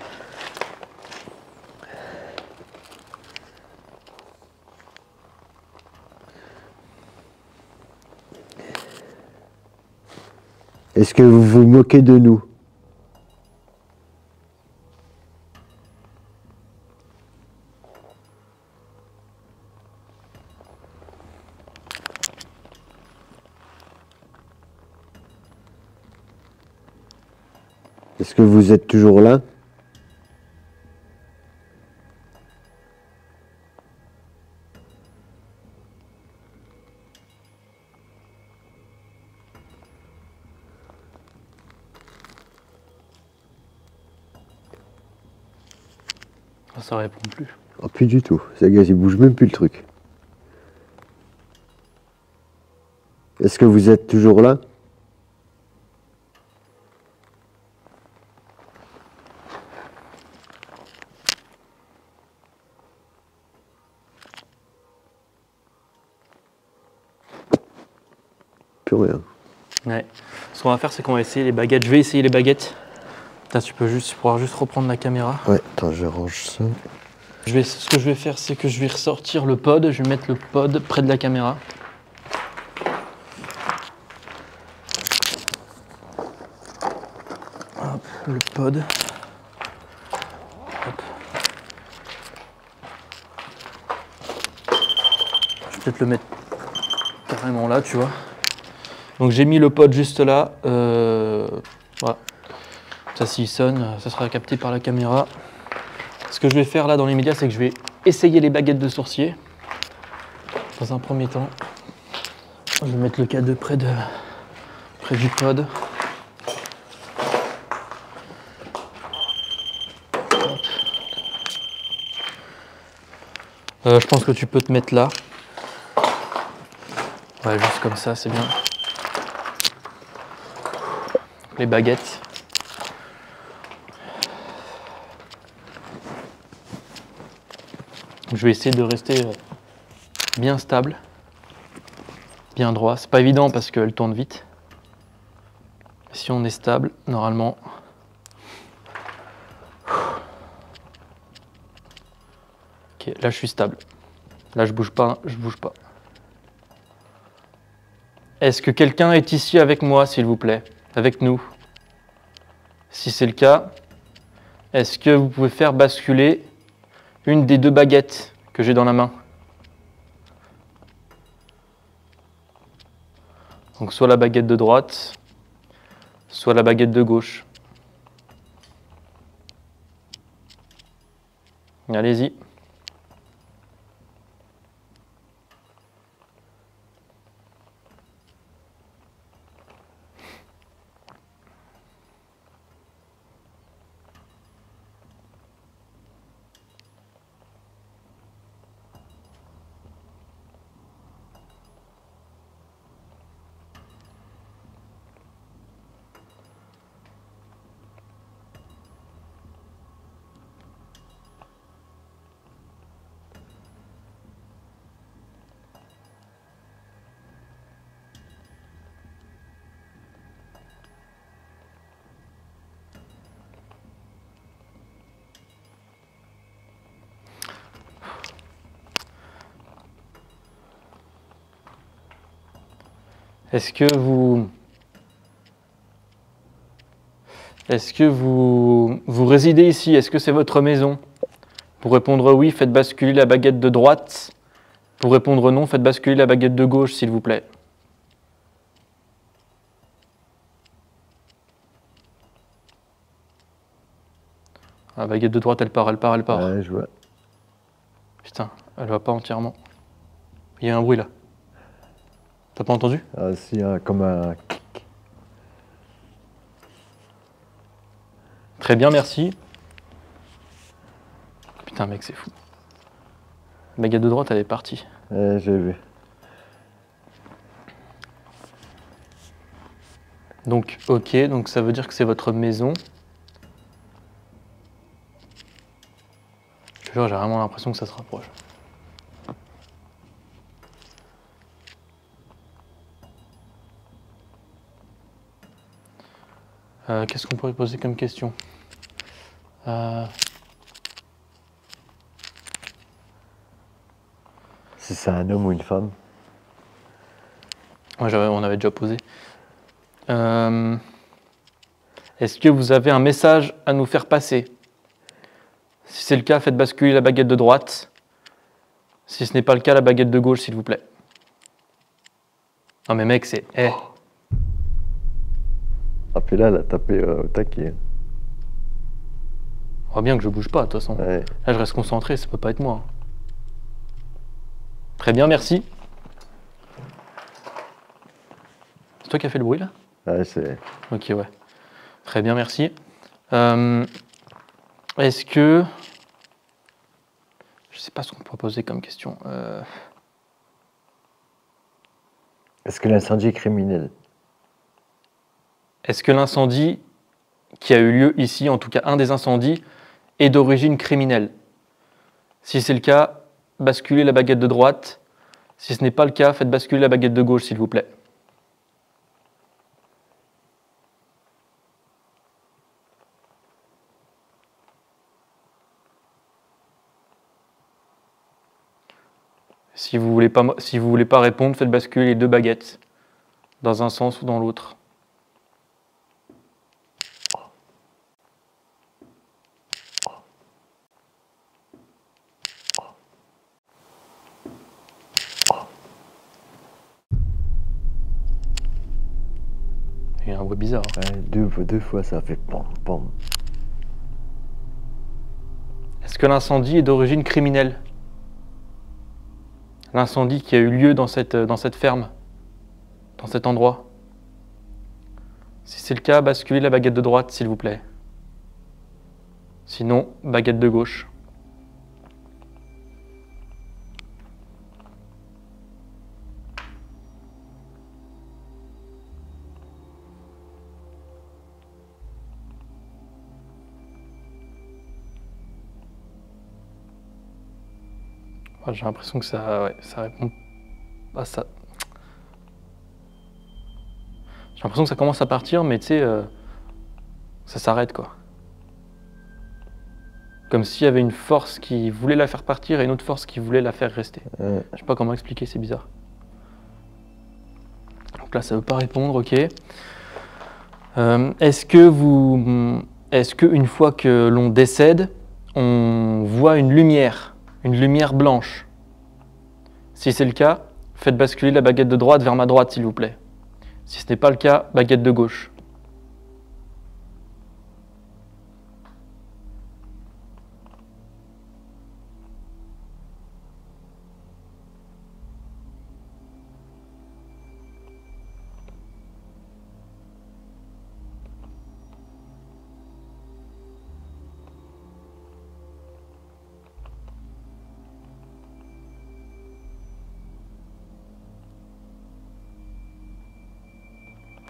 Speaker 3: Est-ce que vous vous moquez de nous? Est-ce que vous êtes toujours là?
Speaker 2: Ça répond plus.
Speaker 3: Oh, plus du tout. Ça, gars, il bouge même plus le truc. Est-ce que vous êtes toujours là? Plus rien.
Speaker 2: Ouais. Ce qu'on va faire, c'est qu'on va essayer les baguettes. Je vais essayer les baguettes. Là, tu pourras juste reprendre la caméra.
Speaker 3: Ouais, attends, je range ça.
Speaker 2: Ce que je vais faire, c'est que je vais ressortir le pod. Je vais mettre le pod près de la caméra. Hop, le pod. Hop. Je vais peut-être le mettre carrément là, tu vois. Donc j'ai mis le pod juste là. Voilà. Ça, s'il sonne, ça sera capté par la caméra. Ce que je vais faire là dans les médias, c'est que je vais essayer les baguettes de sourcier. Dans un premier temps, je vais mettre le K2 près du pod. Je pense que tu peux te mettre là. Ouais, juste comme ça, c'est bien. Les baguettes. Je vais essayer de rester bien stable, bien droit. C'est pas évident parce qu'elle tourne vite. Si on est stable, normalement. Ok, là je suis stable. Là je bouge pas, je bouge pas. Est-ce que quelqu'un est ici avec moi, s'il vous plaît? Avec nous? Si c'est le cas, est-ce que vous pouvez faire basculer une des deux baguettes que j'ai dans la main? Donc soit la baguette de droite, soit la baguette de gauche. Allez-y. Est-ce que vous résidez ici? Est-ce que c'est votre maison? Pour répondre oui, faites basculer la baguette de droite. Pour répondre non, faites basculer la baguette de gauche, s'il vous plaît. La baguette de droite, elle part.
Speaker 3: Ouais, je vois.
Speaker 2: Putain, elle va pas entièrement. Il y a un bruit là. T'as pas entendu?
Speaker 3: Ah si, hein, comme un...
Speaker 2: Très bien, merci. Putain, mec, c'est fou. La baguette de droite, elle est partie.
Speaker 3: Ouais, j'ai vu.
Speaker 2: Donc, ok, donc ça veut dire que c'est votre maison. Je te jure, j'ai vraiment l'impression que ça se rapproche. Qu'est-ce qu'on pourrait poser comme question?
Speaker 3: Si c'est un homme ou une femme?
Speaker 2: Ouais, on avait déjà posé. Est-ce que vous avez un message à nous faire passer? Si c'est le cas, faites basculer la baguette de droite. Si ce n'est pas le cas, la baguette de gauche, s'il vous plaît. Non mais mec, c'est... Eh.
Speaker 3: Ah puis là, elle a tapé au taquet.
Speaker 2: On voit bien que je bouge pas, de toute façon.
Speaker 3: Ouais.
Speaker 2: Là, je reste concentré, ça peut pas être moi. Très bien, merci. C'est toi qui as fait le bruit, là?
Speaker 3: Ouais, c'est...
Speaker 2: Ok, ouais. Très bien, merci. Est-ce que Je sais pas ce qu'on peut poser comme question.
Speaker 3: Est-ce que l'incendie est criminel?
Speaker 2: Est-ce que l'incendie qui a eu lieu ici, en tout cas un des incendies, est d'origine criminelle? Si c'est le cas, basculez la baguette de droite. Si ce n'est pas le cas, faites basculer la baguette de gauche, s'il vous plaît. Si vous voulez pas répondre, faites basculer les deux baguettes dans un sens ou dans l'autre. Il y a un bruit bizarre.
Speaker 3: Ouais, deux fois, ça fait pom, pom.
Speaker 2: Est-ce que l'incendie est d'origine criminelle? L'incendie qui a eu lieu dans cette ferme, dans cet endroit. Si c'est le cas, basculez la baguette de droite, s'il vous plaît. Sinon, baguette de gauche. J'ai l'impression que ça répond à ça. J'ai l'impression que ça commence à partir, mais tu sais, ça s'arrête quoi. Comme s'il y avait une force qui voulait la faire partir et une autre force qui voulait la faire rester. Je sais pas comment expliquer, c'est bizarre. Donc là, ça veut pas répondre, ok. Est-ce que une fois que l'on décède, on voit une lumière blanche? Si c'est le cas, faites basculer la baguette de droite vers ma droite, s'il vous plaît. Si ce n'est pas le cas, baguette de gauche.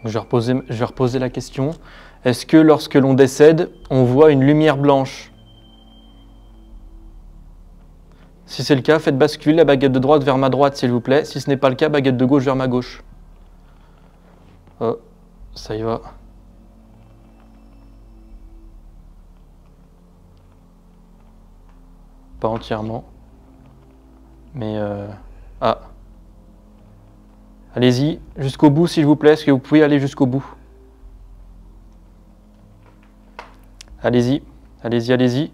Speaker 2: Je vais reposer la question. Est-ce que lorsque l'on décède, on voit une lumière blanche? Si c'est le cas, faites basculer la baguette de droite vers ma droite, s'il vous plaît. Si ce n'est pas le cas, baguette de gauche vers ma gauche. Oh, ça y va. Pas entièrement. Mais... Ah. Allez-y, jusqu'au bout, s'il vous plaît. Est-ce que vous pouvez aller jusqu'au bout? Allez-y, allez-y, allez-y.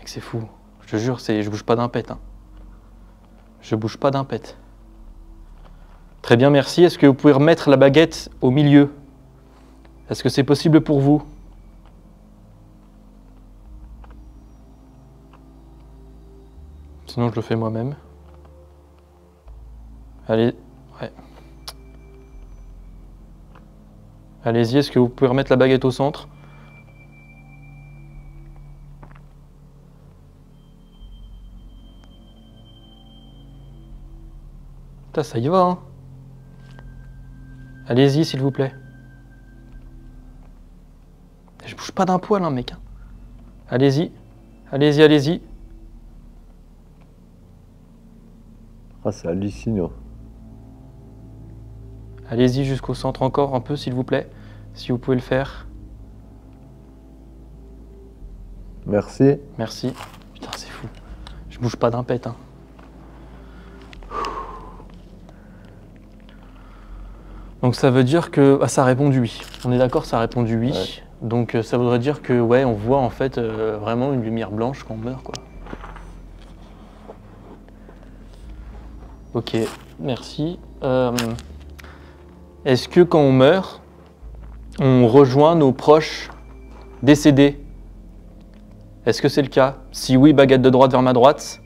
Speaker 2: C'est fou. Je te jure, je bouge pas d'un pet. Hein. Je bouge pas d'un pet. Très bien, merci. Est-ce que vous pouvez remettre la baguette au milieu? Est-ce que c'est possible pour vous? Sinon, je le fais moi-même. Allez, ouais. Allez-y, est-ce que vous pouvez remettre la baguette au centre? Putain, ça y va, hein. Allez-y, s'il vous plaît. Je bouge pas d'un poil, hein, mec. Allez-y, allez-y, allez-y.
Speaker 3: Ah, c'est hallucinant.
Speaker 2: Allez-y jusqu'au centre encore un peu, s'il vous plaît, si vous pouvez le faire.
Speaker 3: Merci.
Speaker 2: Merci. Putain, c'est fou. Je bouge pas d'un pet, hein. Donc ça veut dire que... Ah, ça a répondu oui. On est d'accord, ça a répondu oui. Ouais. Donc ça voudrait dire que, ouais, on voit en fait vraiment une lumière blanche quand on meurt, quoi. Ok, merci. Est-ce que quand on meurt, on rejoint nos proches décédés? Est-ce que c'est le cas? Si oui, baguette de droite vers ma droite.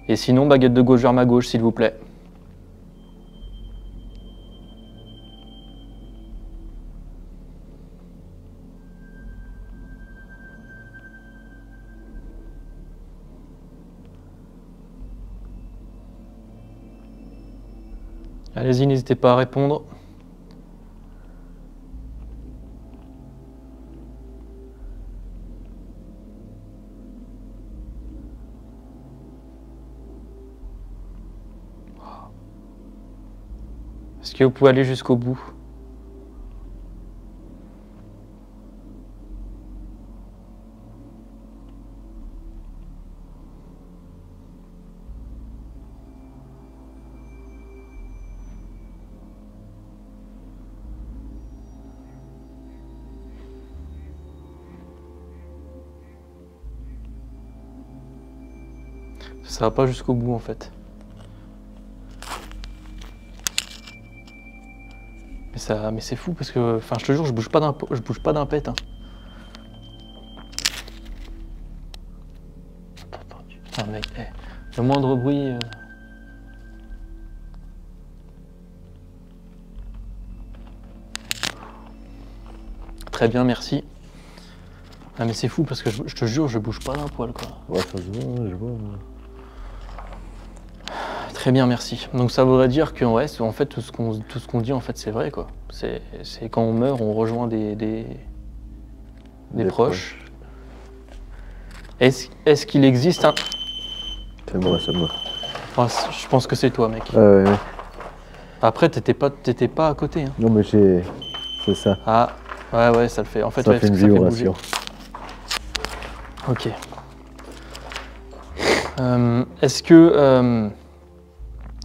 Speaker 2: Et sinon, baguette de gauche vers ma gauche, s'il vous plaît. Allez-y, n'hésitez pas à répondre. Est-ce que vous pouvez aller jusqu'au bout? Ça va pas jusqu'au bout en fait. Mais c'est fou parce que, enfin, je te jure, je bouge pas d'un pet. Hein. Putain, mec, le moindre bruit. Très bien, merci. Ah mais c'est fou parce que je te jure, je bouge pas d'un poil quoi.
Speaker 3: Ouais, ça se voit, je vois.
Speaker 2: Très bien, merci. Donc ça voudrait dire que ouais, en fait tout ce qu'on dit en fait c'est vrai quoi. C'est quand on meurt, on rejoint des proches. Est-ce qu'il existe un...
Speaker 3: C'est moi, c'est moi.
Speaker 2: Enfin, je pense que c'est toi mec.
Speaker 3: Ouais.
Speaker 2: Après t'étais pas à côté. Hein.
Speaker 3: Non mais c'est ça.
Speaker 2: Ah ouais ça le fait. En fait,
Speaker 3: ça fait une vibration.
Speaker 2: Ok.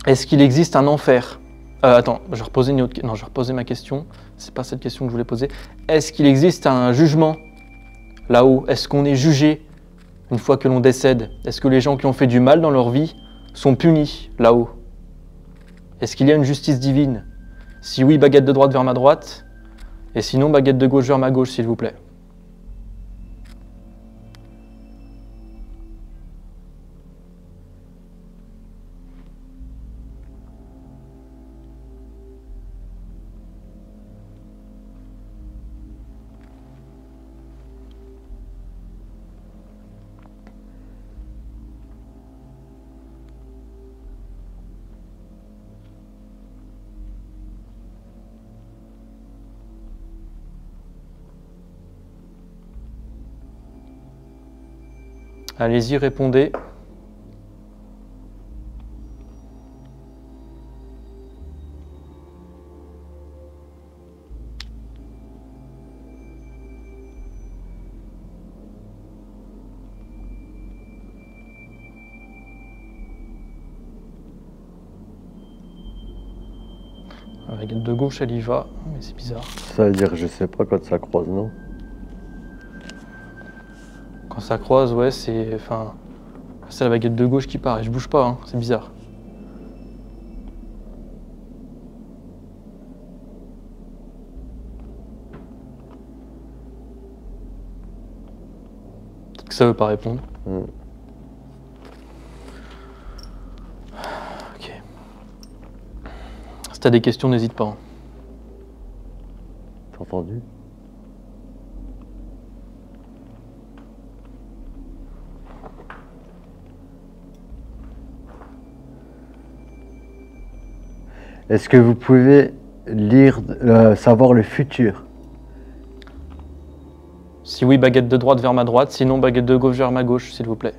Speaker 2: Est-ce qu'il existe un enfer? Attends, je vais reposer ma question. C'est pas cette question que je voulais poser. Est-ce qu'il existe un jugement là-haut? Est-ce qu'on est jugé une fois que l'on décède? Est-ce que les gens qui ont fait du mal dans leur vie sont punis là-haut? Est-ce qu'il y a une justice divine? Si oui, baguette de droite vers ma droite. Et sinon, baguette de gauche vers ma gauche, s'il vous plaît. Allez-y, répondez. La baguette de gauche, elle y va, mais c'est bizarre.
Speaker 3: Ça veut dire, je sais pas quand ça croise, non?
Speaker 2: Quand ça croise, ouais, c'est... Enfin... C'est la baguette de gauche qui part et je bouge pas, hein, c'est bizarre. Peut-être que ça veut pas répondre. Ok. Si t'as des questions, n'hésite pas. Hein.
Speaker 3: T'as entendu? Est-ce que vous pouvez lire, savoir le futur?
Speaker 2: Si oui, baguette de droite vers ma droite, sinon baguette de gauche vers ma gauche, s'il vous plaît.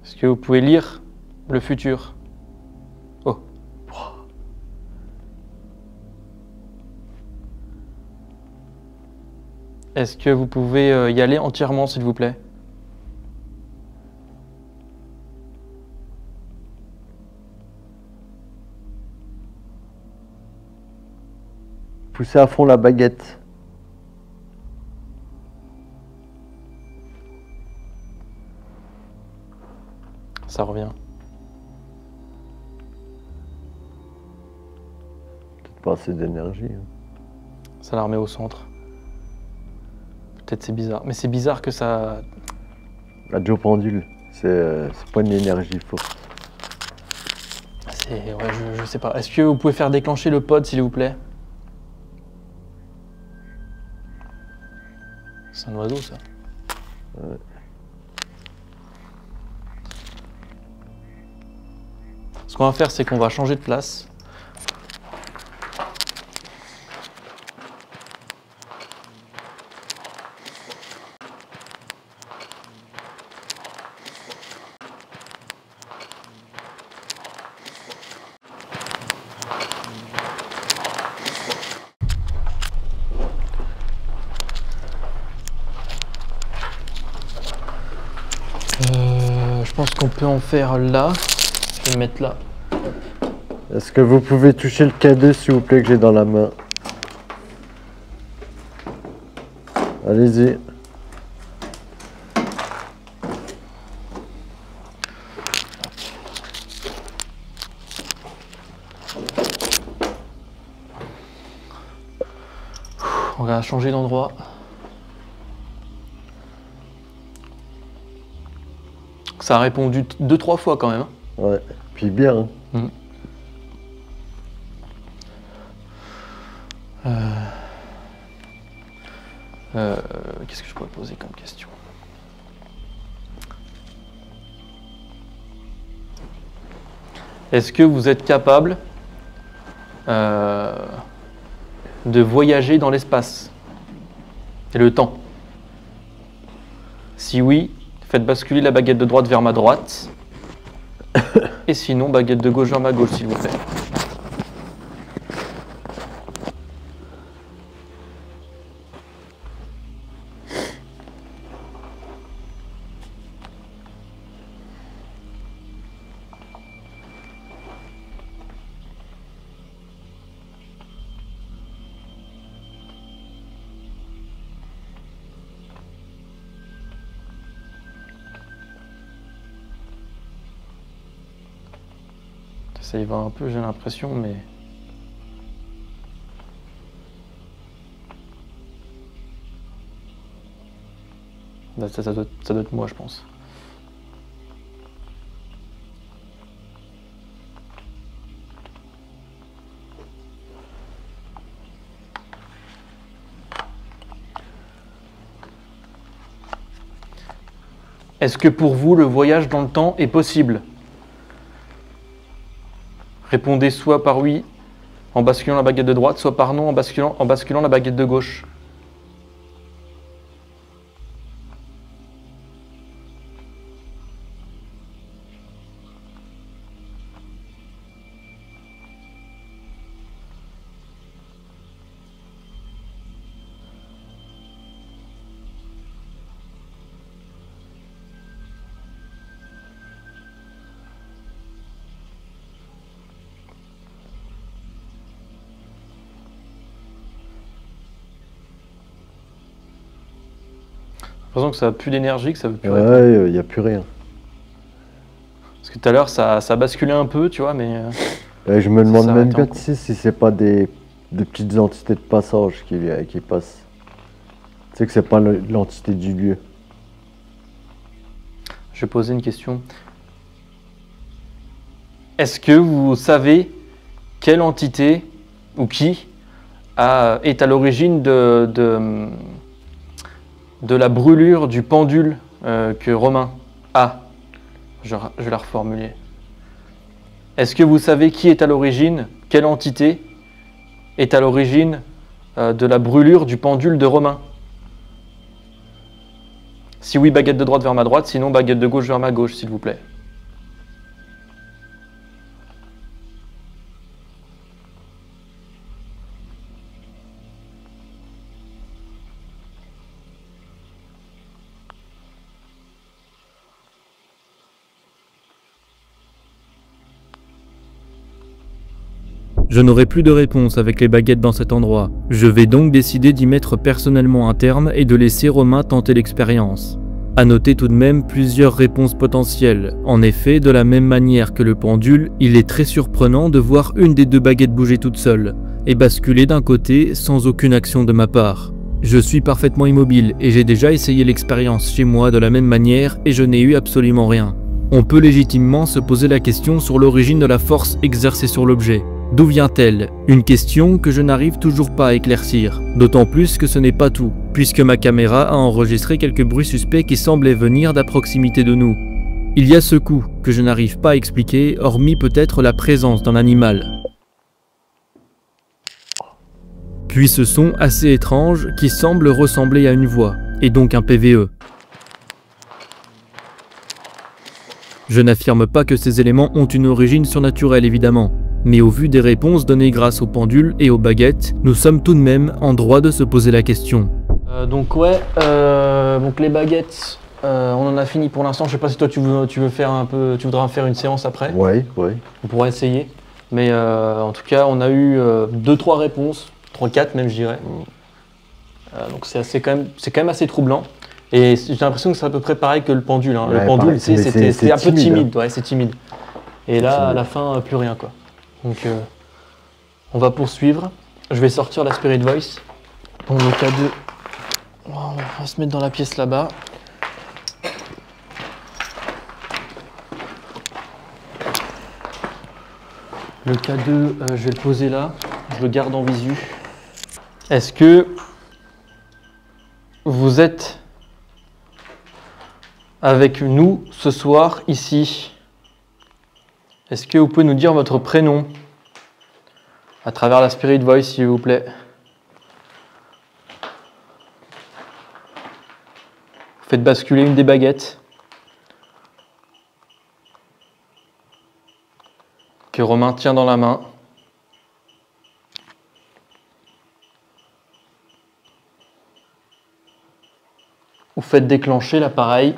Speaker 2: Est-ce que vous pouvez lire le futur? Oh. Est-ce que vous pouvez y aller entièrement, s'il vous plaît?
Speaker 3: Poussez à fond la baguette.
Speaker 2: Ça revient.
Speaker 3: Peut-être pas assez d'énergie. Hein.
Speaker 2: Ça la remet au centre. peut-être c'est bizarre. Mais c'est bizarre que ça...
Speaker 3: La Joe pendule, c'est pas une énergie forte.
Speaker 2: Ouais, je sais pas. Est-ce que vous pouvez faire déclencher le pod, s'il vous plaît? C'est un oiseau, ça.
Speaker 3: Ouais.
Speaker 2: Ce qu'on va faire, c'est qu'on va changer de place. Je pense qu'on peut en faire là. Je vais le mettre là.
Speaker 3: Est-ce que vous pouvez toucher le K2 s'il vous plaît que j'ai dans la main? Allez-y.
Speaker 2: On va changer d'endroit. Ça a répondu 2-3 fois quand même.
Speaker 3: Ouais, puis bien. Hein.
Speaker 2: Qu'est-ce que je pourrais poser comme question? Est-ce que vous êtes capable de voyager dans l'espace et le temps? Si oui, faites basculer la baguette de droite vers ma droite. Et sinon, baguette de gauche vers ma gauche, s'il vous plaît. Ça y va un peu, j'ai l'impression, mais... Ça doit être moi, je pense. Est-ce que pour vous, le voyage dans le temps est possible ? Répondez soit par oui en basculant la baguette de droite, soit par non en basculant la baguette de gauche. J'ai l'impression que ça n'a plus d'énergie, que ça veut plus répondre.
Speaker 3: Ouais, il n'y a plus rien.
Speaker 2: Parce que tout à l'heure, ça a basculé un peu, tu vois, mais...
Speaker 3: je me demande même bien
Speaker 2: encore.
Speaker 3: si c'est pas des petites entités de passage qui passent. Tu sais que c'est pas l'entité du lieu.
Speaker 2: Je vais poser une question. Est-ce que vous savez quelle entité ou qui est à l'origine de la brûlure du pendule que Romain a? Je vais la reformuler. Est-ce que vous savez qui est à l'origine, quelle entité est à l'origine de la brûlure du pendule de Romain? Si oui, baguette de droite vers ma droite, sinon baguette de gauche vers ma gauche, s'il vous plaît.
Speaker 1: Je n'aurai plus de réponse avec les baguettes dans cet endroit. Je vais donc décider d'y mettre personnellement un terme et de laisser Romain tenter l'expérience. À noter tout de même plusieurs réponses potentielles. En effet, de la même manière que le pendule, il est très surprenant de voir une des deux baguettes bouger toute seule et basculer d'un côté sans aucune action de ma part. Je suis parfaitement immobile et j'ai déjà essayé l'expérience chez moi de la même manière et je n'ai eu absolument rien. On peut légitimement se poser la question sur l'origine de la force exercée sur l'objet. D'où vient-elle? Une question que je n'arrive toujours pas à éclaircir. D'autant plus que ce n'est pas tout, puisque ma caméra a enregistré quelques bruits suspects qui semblaient venir d'à proximité de nous. Il y a ce coup que je n'arrive pas à expliquer, hormis peut-être la présence d'un animal. Puis ce son assez étrange qui semble ressembler à une voix, et donc un PVE. Je n'affirme pas que ces éléments ont une origine surnaturelle évidemment, mais au vu des réponses données grâce aux pendules et aux baguettes, nous sommes tout de même en droit de se poser la question.
Speaker 2: Donc les baguettes, on en a fini pour l'instant. Je sais pas si toi tu veux faire un peu, tu voudras faire une séance après.
Speaker 3: Oui.
Speaker 2: On pourra essayer. Mais en tout cas, on a eu 2-3 réponses, 3-4 même je dirais. Donc c'est quand même assez troublant. Et j'ai l'impression que c'est à peu près pareil que le pendule. Hein.
Speaker 3: Ouais,
Speaker 2: le pendule,
Speaker 3: pareil.
Speaker 2: c'était un peu timide.
Speaker 3: Hein.
Speaker 2: Ouais, c'est timide. Et là, à la fin, plus rien quoi. Donc on va poursuivre. Je vais sortir la Spirit Voice. Bon, le K2, on va se mettre dans la pièce là-bas. Le K2, je vais le poser là. Je le garde en visu. Est-ce que vous êtes avec nous ce soir ici? Est-ce que vous pouvez nous dire votre prénom à travers la Spirit Voice, s'il vous plaît? Faites basculer une des baguettes que Romain tient dans la main. Ou faites déclencher l'appareil,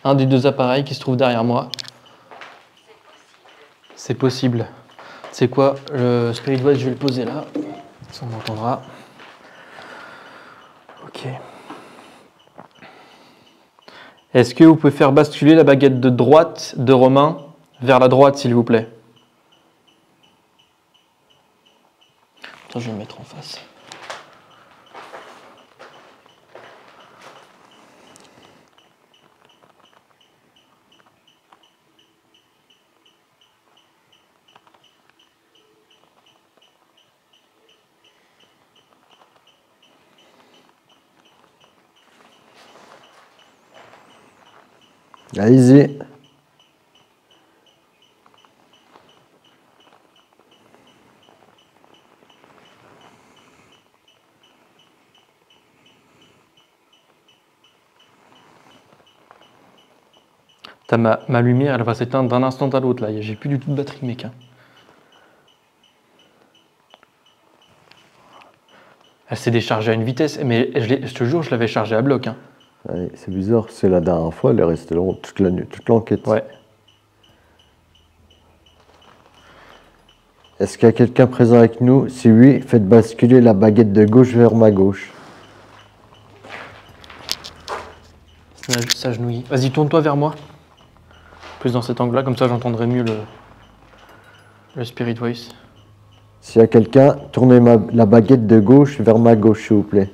Speaker 2: un des deux appareils qui se trouve derrière moi. C'est possible. C'est quoi? Le Spirit Voice, je vais le poser là. Ça, on entendra. Ok. Est-ce que vous pouvez faire basculer la baguette de droite de Romain vers la droite, s'il vous plaît? Attends, je vais me mettre en face.
Speaker 3: Allez-y.
Speaker 2: Ma lumière, elle va s'éteindre d'un instant à l'autre là. J'ai plus du tout de batterie, mec. Elle s'est déchargée à une vitesse, mais je te jure, je l'avais chargée à bloc.
Speaker 3: Ouais, c'est bizarre, c'est la dernière fois, elle est restée là toute la nuit, toute l'enquête.
Speaker 2: Ouais.
Speaker 3: Est-ce qu'il y a quelqu'un présent avec nous? Si oui, faites basculer la baguette de gauche vers ma gauche.
Speaker 2: S'agenouille. Vas-y, tourne-toi vers moi. Plus dans cet angle-là, comme ça j'entendrai mieux le Spirit Voice.
Speaker 3: S'il y a quelqu'un, tournez la baguette de gauche vers ma gauche, s'il vous plaît.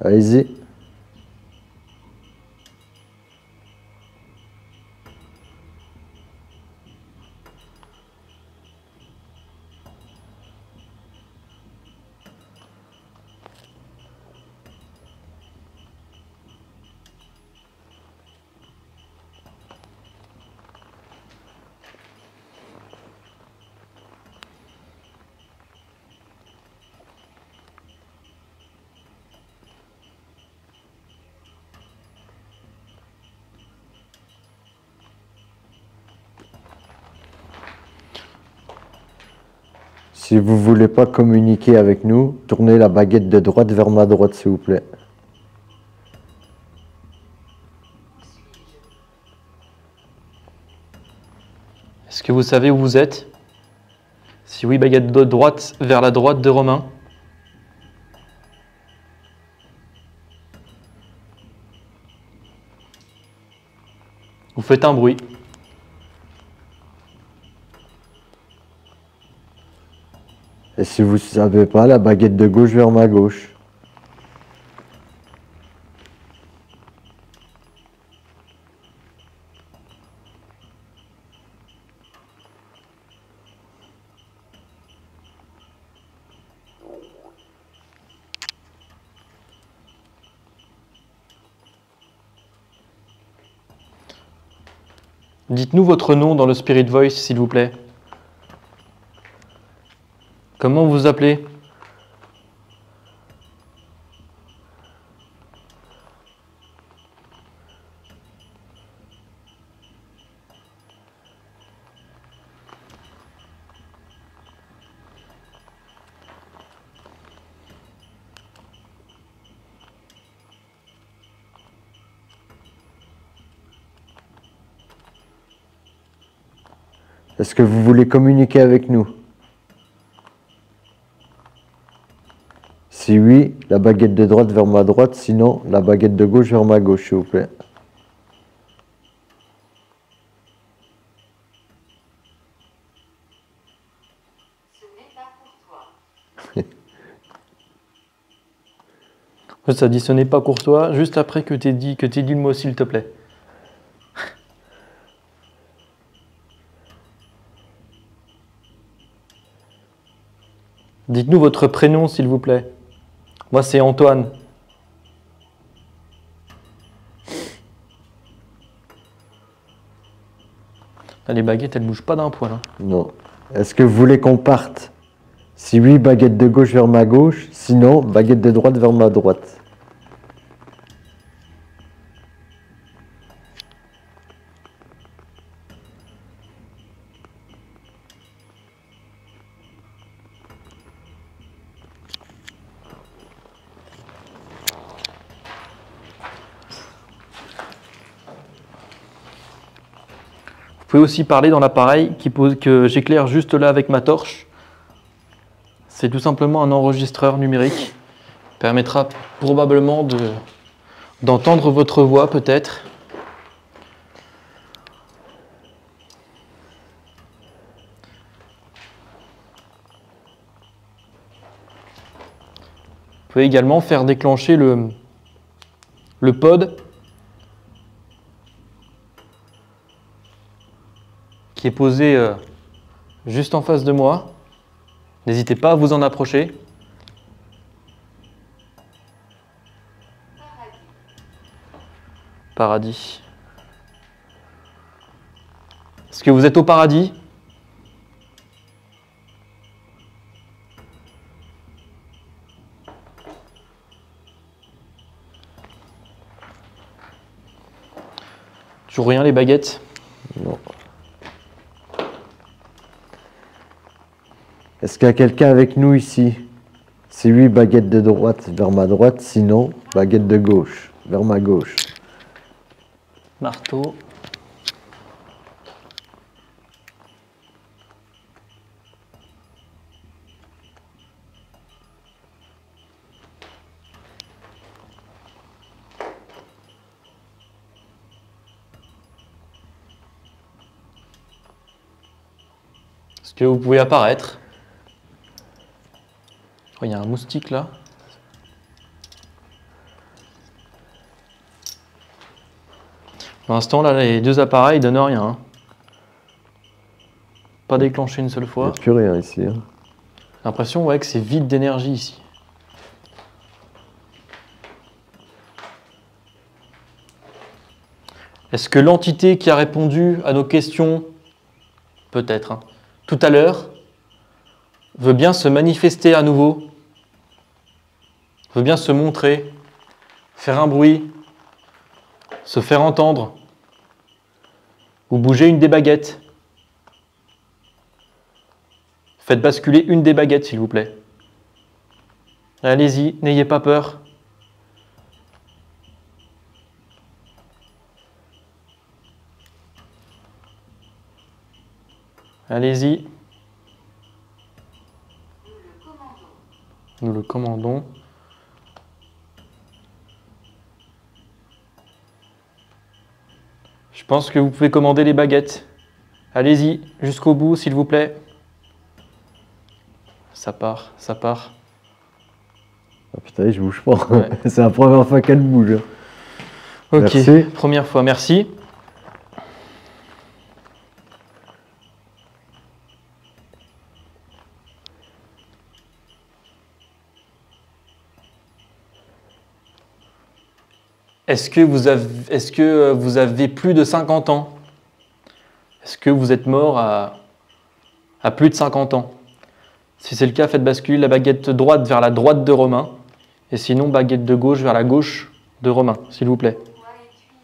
Speaker 3: Allez-y. Si vous ne voulez pas communiquer avec nous, tournez la baguette de droite vers ma droite, s'il vous plaît.
Speaker 2: Est-ce que vous savez où vous êtes? Si oui, baguette de droite vers la droite de Romain. Vous faites un bruit.
Speaker 3: Et si vous ne savez pas, la baguette de gauche vers ma gauche.
Speaker 2: Dites-nous votre nom dans le Spirit Voice, s'il vous plaît. Comment vous vous appelez?
Speaker 3: Est-ce que vous voulez communiquer avec nous? Si oui, la baguette de droite vers ma droite, sinon la baguette de gauche vers ma gauche, s'il vous plaît.
Speaker 4: Ce n'est pas pour toi.
Speaker 2: Ça dit ce n'est pas courtois, juste après que t'aies dit le mot s'il te plaît. Dites-nous votre prénom, s'il vous plaît. Moi, c'est Antoine. Ah, les baguettes, elles bougent pas d'un poil. Hein.
Speaker 3: Non. Est-ce que vous voulez qu'on parte? Si oui, baguette de gauche vers ma gauche, sinon baguette de droite vers ma droite.
Speaker 2: Vous pouvez aussi parler dans l'appareil que j'éclaire juste là avec ma torche. C'est tout simplement un enregistreur numérique. Permettra probablement d'entendre votre voix peut-être. Vous pouvez également faire déclencher le pod qui est posé juste en face de moi. N'hésitez pas à vous en approcher. Paradis. Est-ce que vous êtes au paradis ? Toujours rien les baguettes ?
Speaker 3: Non. Est-ce qu'il y a quelqu'un avec nous ici? Si oui, baguette de droite vers ma droite, sinon baguette de gauche vers ma gauche.
Speaker 2: Marteau. Est-ce que vous pouvez apparaître? Oh, il y a un moustique là. Pour l'instant, là, les deux appareils donnent rien. Hein. Pas déclenché une seule
Speaker 3: Il n'y
Speaker 2: fois.
Speaker 3: a plus rien ici. Hein.
Speaker 2: J'ai l'impression ouais, que c'est vide d'énergie ici. Est-ce que l'entité qui a répondu à nos questions, peut-être, hein, tout à l'heure, veut bien se manifester à nouveau, veut bien se montrer, faire un bruit, se faire entendre, ou bouger une des baguettes? Faites basculer une des baguettes, s'il vous plaît. Allez-y, n'ayez pas peur. Allez-y. Nous le commandons. Je pense que vous pouvez commander les baguettes. Allez-y, jusqu'au bout, s'il vous plaît. Ça part, ça part.
Speaker 3: Ah putain, je bouge pas.
Speaker 2: Ouais.
Speaker 3: C'est la première fois qu'elle bouge.
Speaker 2: Ok,
Speaker 3: Merci.
Speaker 2: première fois, merci. Est-ce que vous avez plus de 50 ans? Est-ce que vous êtes mort à plus de 50 ans? Si c'est le cas, faites basculer la baguette droite vers la droite de Romain. Et sinon, baguette de gauche vers la gauche de Romain, s'il vous plaît.
Speaker 4: Pourquoi es-tu ici?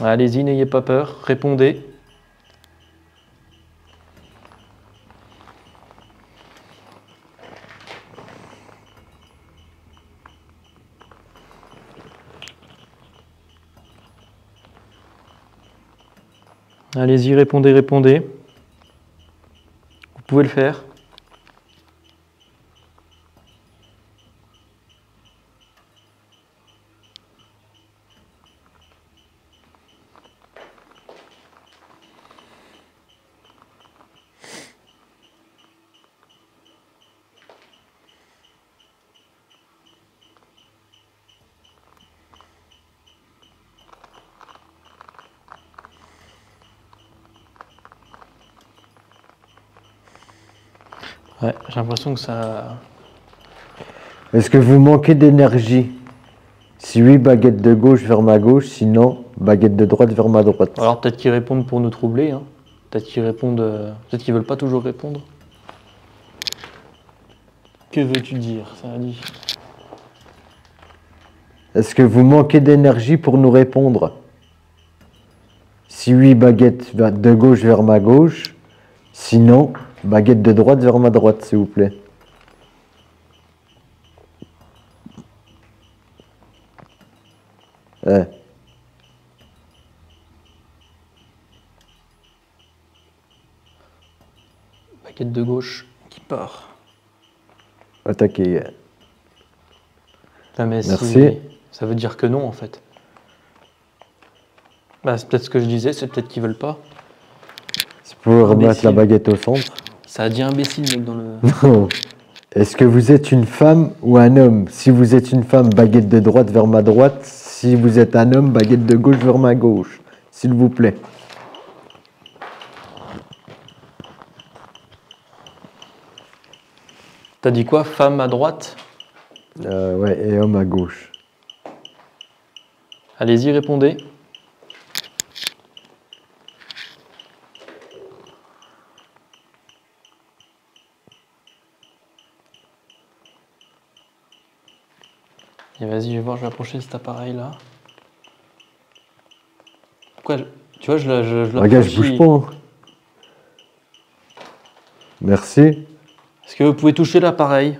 Speaker 2: Allez-y, n'ayez pas peur, répondez. Allez-y, répondez, répondez. Vous pouvez le faire. Ouais, j'ai l'impression que ça...
Speaker 3: Est-ce que vous manquez d'énergie? Si oui, baguette de gauche vers ma gauche, sinon, baguette de droite vers ma droite.
Speaker 2: Alors peut-être qu'ils répondent pour nous troubler, hein. Peut-être qu'ils répondent... Peut-être qu'ils veulent pas toujours répondre. Que veux-tu dire, ça a dit.
Speaker 3: Est-ce que vous manquez d'énergie pour nous répondre? Si oui, baguette de gauche vers ma gauche, sinon, baguette de droite vers ma droite, s'il vous plaît. Ouais.
Speaker 2: Baguette de gauche qui part.
Speaker 3: Attaquez.
Speaker 2: Ah, mais
Speaker 3: Merci.
Speaker 2: si... Ça veut dire que non, en fait. Bah, c'est peut-être ce que je disais, c'est peut-être qu'ils veulent pas.
Speaker 3: Si vous pouvez remettre
Speaker 2: Imbécile.
Speaker 3: la baguette au centre.
Speaker 2: Ça a dit imbécile, mec, dans le...
Speaker 3: Non. Est-ce que vous êtes une femme ou un homme? Si vous êtes une femme, baguette de droite vers ma droite. Si vous êtes un homme, baguette de gauche vers ma gauche. S'il vous plaît.
Speaker 2: T'as dit quoi? Femme à droite?
Speaker 3: Ouais, et homme à gauche.
Speaker 2: Allez-y, répondez. Et vas-y, je vais voir, je vais approcher cet appareil-là. Pourquoi Tu vois, je
Speaker 3: Regarde, je bouge pas. Hein. Merci.
Speaker 2: Est-ce que vous pouvez toucher l'appareil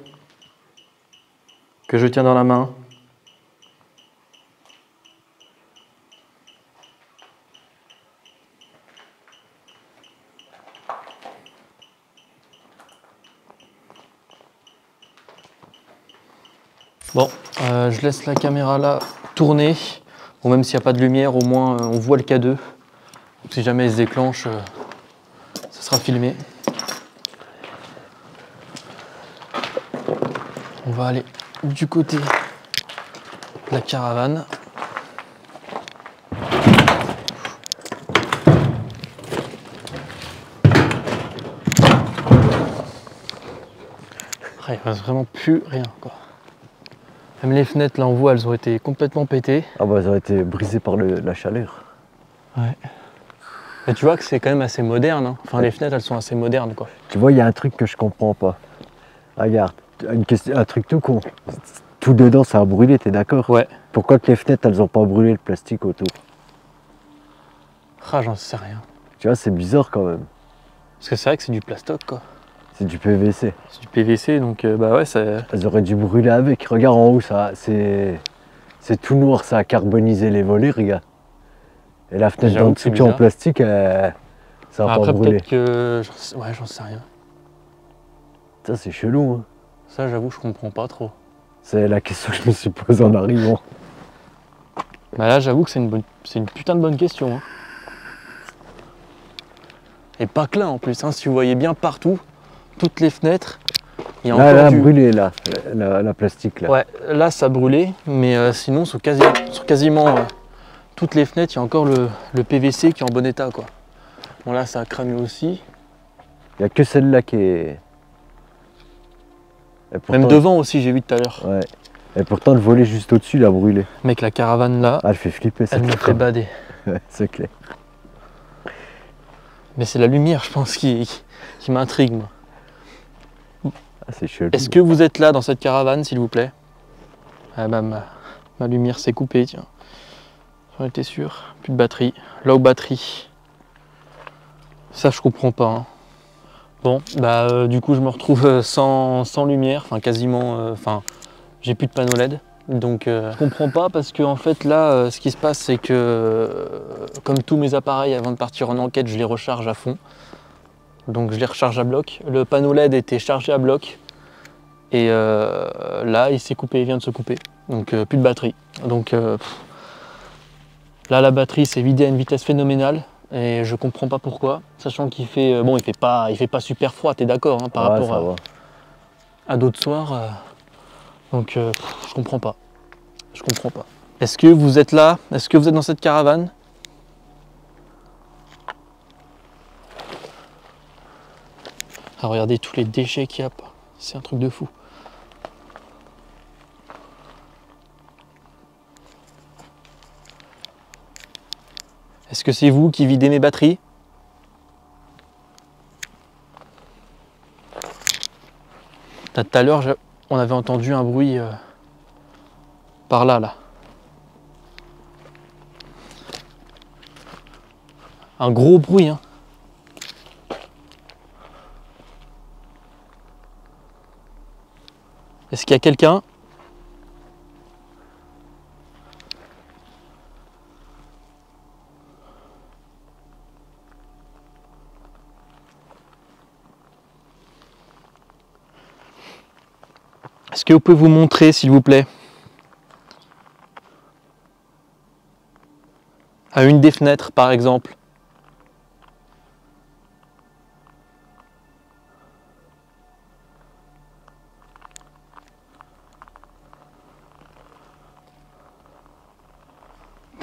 Speaker 2: que je tiens dans la main? Bon, je laisse la caméra là tourner. Bon, même s'il n'y a pas de lumière, au moins on voit le K2. Si jamais il se déclenche, ça sera filmé. On va aller du côté de la caravane. Ah, il ne reste vraiment plus rien, quoi. Même les fenêtres, là, on voit, elles ont été complètement pétées.
Speaker 3: Ah bah, elles ont été brisées par la chaleur.
Speaker 2: Ouais. Mais tu vois que c'est quand même assez moderne, hein. Enfin, les fenêtres, elles sont assez modernes, quoi.
Speaker 3: Tu vois, il y a un truc que je comprends pas. Regarde, un truc tout con. Tout dedans, ça a brûlé, t'es d'accord?
Speaker 2: Ouais.
Speaker 3: Pourquoi que les fenêtres, elles ont pas brûlé le plastique autour?
Speaker 2: Ah, j'en sais rien.
Speaker 3: Tu vois, c'est bizarre quand même.
Speaker 2: Parce que c'est vrai que c'est du plastoc, quoi.
Speaker 3: C'est du PVC.
Speaker 2: C'est du PVC, donc bah ouais, ça...
Speaker 3: Elles auraient dû brûler avec. Regarde en haut, ça, c'est tout noir, ça a carbonisé les volets, regarde. Et la fenêtre
Speaker 2: J'avoue
Speaker 3: d'en
Speaker 2: que c'est
Speaker 3: dessous qui est en
Speaker 2: bizarre.
Speaker 3: plastique, ça va
Speaker 2: Après,
Speaker 3: pas brûler.
Speaker 2: peut-être que... Ouais, j'en sais rien.
Speaker 3: Ça, c'est chelou, hein.
Speaker 2: Ça, j'avoue, je comprends pas trop.
Speaker 3: C'est la question que je me suis posée en arrivant.
Speaker 2: Bah là, j'avoue que c'est une putain de bonne question. Hein. Et pas que là, en plus. Hein. Si vous voyez bien partout, toutes les fenêtres, il y a
Speaker 3: Là,
Speaker 2: encore
Speaker 3: elle a
Speaker 2: du...
Speaker 3: brûlé, là, la plastique, là.
Speaker 2: Ouais, là, ça a brûlé. Mais sinon, sur quasiment toutes les fenêtres, il y a encore le PVC qui est en bon état, quoi. Bon, là, ça a cramé aussi.
Speaker 3: Il n'y a que celle-là qui est... Et pourtant,
Speaker 2: Même devant aussi, j'ai vu tout à l'heure.
Speaker 3: Ouais. Et pourtant, le volet juste au-dessus, il a brûlé.
Speaker 2: Mec, la caravane, là,
Speaker 3: Ah, elle fait flipper,
Speaker 2: elle me fait bader.
Speaker 3: Ouais, c'est clair.
Speaker 2: Mais c'est la lumière, je pense, qui m'intrigue, moi.
Speaker 3: Ah, c'est chelou.
Speaker 2: Est-ce que vous êtes là dans cette caravane, s'il vous plaît? Ah bah, ma lumière s'est coupée, tiens. J'en étais sûr. Plus de batterie. Low batterie. Ça, je comprends pas. Hein. Bon, bah du coup, je me retrouve sans lumière, enfin quasiment. Enfin, j'ai plus de panneau LED. Donc, je comprends pas parce que en fait, là, ce qui se passe, c'est que comme tous mes appareils, avant de partir en enquête, je les recharge à fond. Donc, je les recharge à bloc. Le panneau LED était chargé à bloc. Et là, il s'est coupé, il vient de se couper. Donc, plus de batterie. Donc, là, la batterie s'est vidée à une vitesse phénoménale. Et je comprends pas pourquoi, sachant qu'il fait bon, il fait pas super froid, t'es d'accord, hein, par rapport à d'autres soirs. Donc je comprends pas. Je comprends pas. Est-ce que vous êtes là? Est-ce que vous êtes dans cette caravane? Ah, regardez tous les déchets qu'il y a. C'est un truc de fou. Est-ce que c'est vous qui videz mes batteries? Tout à l'heure, on avait entendu un bruit par là, là. Un gros bruit, hein. Est-ce qu'il y a quelqu'un? Est-ce que vous pouvez vous montrer, s'il vous plaît? À une des fenêtres, par exemple.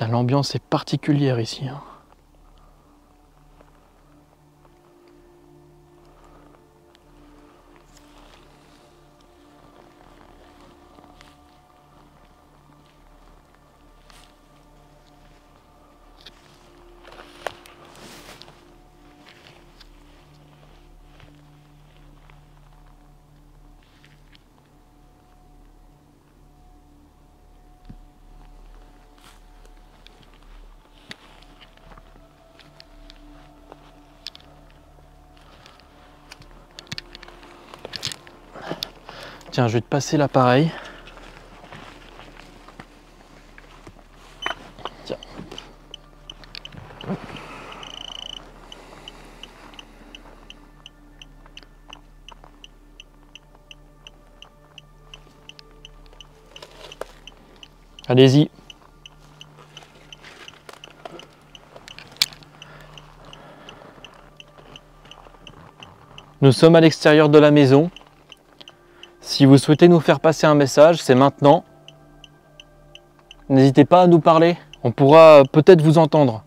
Speaker 2: L'ambiance est particulière ici. Hein. Tiens, je vais te passer l'appareil. Tiens. Allez-y. Nous sommes à l'extérieur de la maison. Si vous souhaitez nous faire passer un message, c'est maintenant. N'hésitez pas à nous parler, on pourra peut-être vous entendre.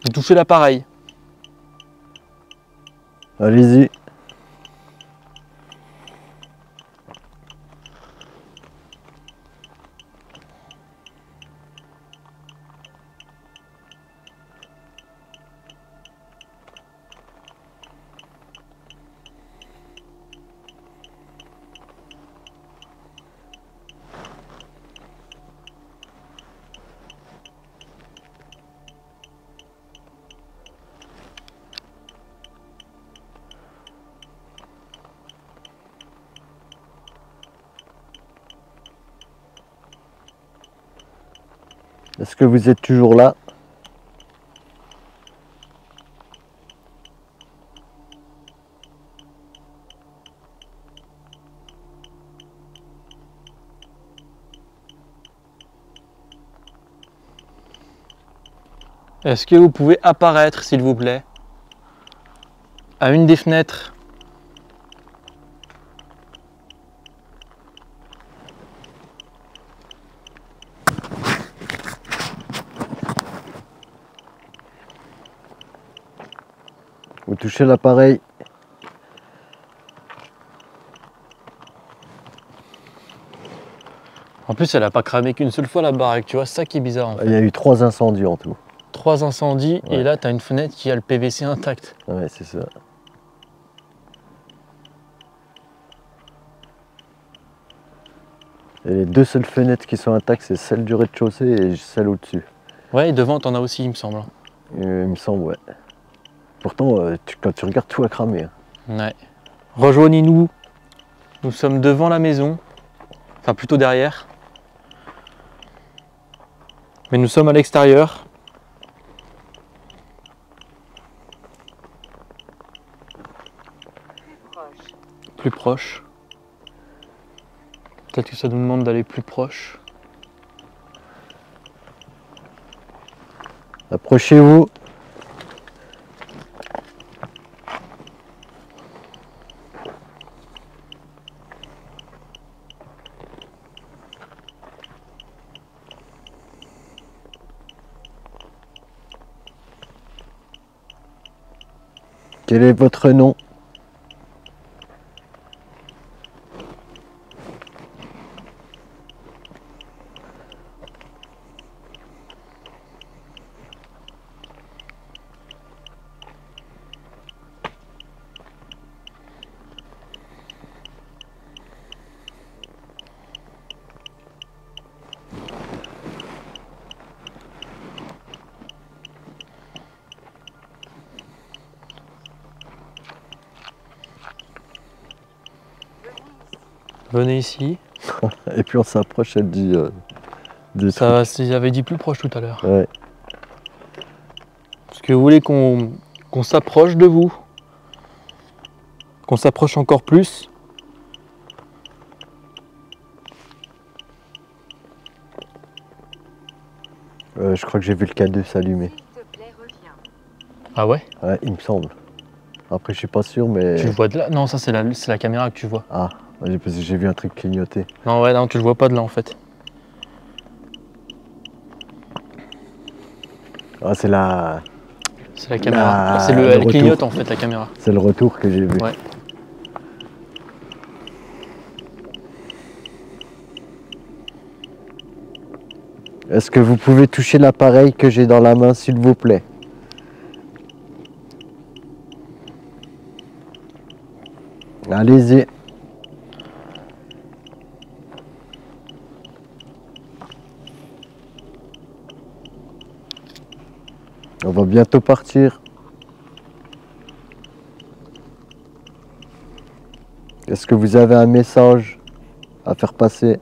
Speaker 2: Vous touchez l'appareil.
Speaker 3: Allez-y. Est-ce que vous êtes toujours là?
Speaker 2: Est-ce que vous pouvez apparaître, s'il vous plaît, à une des fenêtres?
Speaker 3: Vous touchez l'appareil.
Speaker 2: En plus, elle a pas cramé qu'une seule fois la baraque, tu vois, c'est ça qui est bizarre en fait.
Speaker 3: Il y a eu 3 incendies en tout.
Speaker 2: 3 incendies
Speaker 3: Ouais.
Speaker 2: et là, tu as une fenêtre qui a le PVC intact.
Speaker 3: Ouais, c'est ça. Et les 2 seules fenêtres qui sont intactes, c'est celle du rez-de-chaussée et celle au-dessus.
Speaker 2: Ouais, et devant, t'en as aussi, il me semble.
Speaker 3: Il me semble, ouais. Pourtant, quand tu regardes, tout a cramé. Hein.
Speaker 2: Ouais. Rejoignez-nous. Nous sommes devant la maison. Enfin, plutôt derrière. Mais nous sommes à l'extérieur.
Speaker 4: Plus proche.
Speaker 2: Plus proche. Peut-être que ça nous demande d'aller plus proche.
Speaker 3: Approchez-vous. Quel est votre nom?
Speaker 2: Venez ici.
Speaker 3: Et puis on s'approche, elle dit des
Speaker 2: Ça va, j'avais dit plus proche tout à l'heure.
Speaker 3: trucs. Ouais.
Speaker 2: Est-ce que vous voulez qu'on s'approche de vous? Qu'on s'approche encore plus?
Speaker 3: Je crois que j'ai vu le K2 s'allumer.
Speaker 4: S'il te plaît, reviens.
Speaker 2: Ah ouais?
Speaker 3: Ouais, il me semble. Après, je suis pas sûr, mais.
Speaker 2: Tu le vois de là? Non, ça c'est la caméra que tu vois.
Speaker 3: Ah, parce que j'ai vu un truc clignoter.
Speaker 2: Non, ouais, non, tu le vois pas de là en fait.
Speaker 3: Ah, c'est la.
Speaker 2: C'est la caméra. C'est
Speaker 3: le
Speaker 2: elle
Speaker 3: retour.
Speaker 2: clignote en fait la caméra.
Speaker 3: C'est le retour que j'ai vu.
Speaker 2: Ouais.
Speaker 3: Est-ce que vous pouvez toucher l'appareil que j'ai dans la main, s'il vous plaît? Allez-y. On va bientôt partir. Est-ce que vous avez un message à faire passer?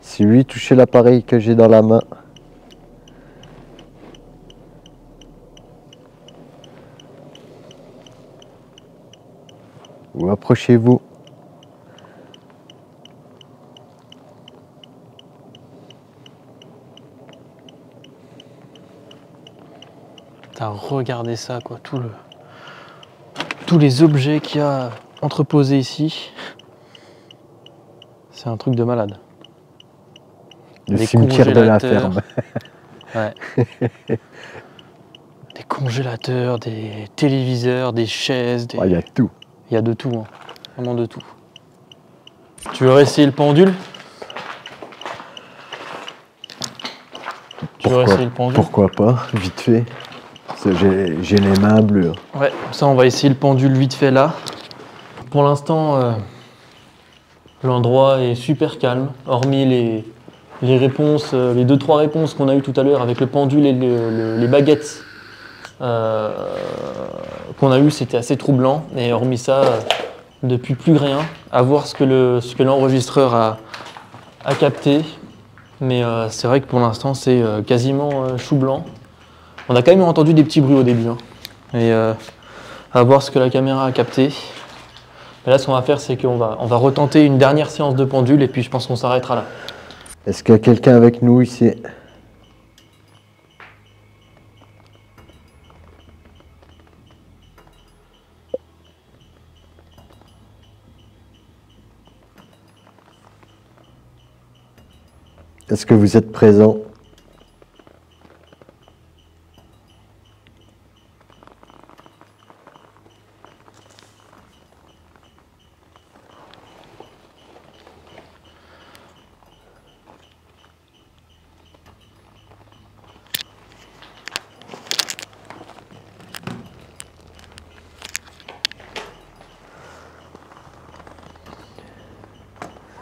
Speaker 3: Si oui, touchez l'appareil que j'ai dans la main. Ou approchez-vous.
Speaker 2: T'as regardé ça quoi, tous les objets qu'il y a entreposés ici. C'est un truc de malade.
Speaker 3: Le
Speaker 2: Des
Speaker 3: cimetière de la
Speaker 2: congélateurs.
Speaker 3: ferme.
Speaker 2: Ouais. Des congélateurs, des téléviseurs, des chaises,
Speaker 3: Ah, il y a tout.
Speaker 2: il y a de tout, hein. Vraiment de tout. Tu veux essayer le pendule? Tu veux essayer le pendule?
Speaker 3: Pourquoi pas, vite fait. J'ai les mains bleues.
Speaker 2: Ouais, comme ça on va essayer le pendule vite fait là. Pour l'instant, l'endroit est super calme, hormis les réponses, les 2-3 réponses qu'on a eues tout à l'heure avec le pendule et les baguettes qu'on a eues, c'était assez troublant. Et hormis ça, depuis plus rien. À voir ce que l'enregistreur à capter. Mais c'est vrai que pour l'instant, c'est quasiment chou blanc. On a quand même entendu des petits bruits au début. Hein. Et à voir ce que la caméra a capté. Mais là, ce qu'on va faire, c'est qu'on va retenter une dernière séance de pendule et puis je pense qu'on s'arrêtera là.
Speaker 3: Est-ce qu'il y a quelqu'un avec nous ici? Est-ce que vous êtes présent?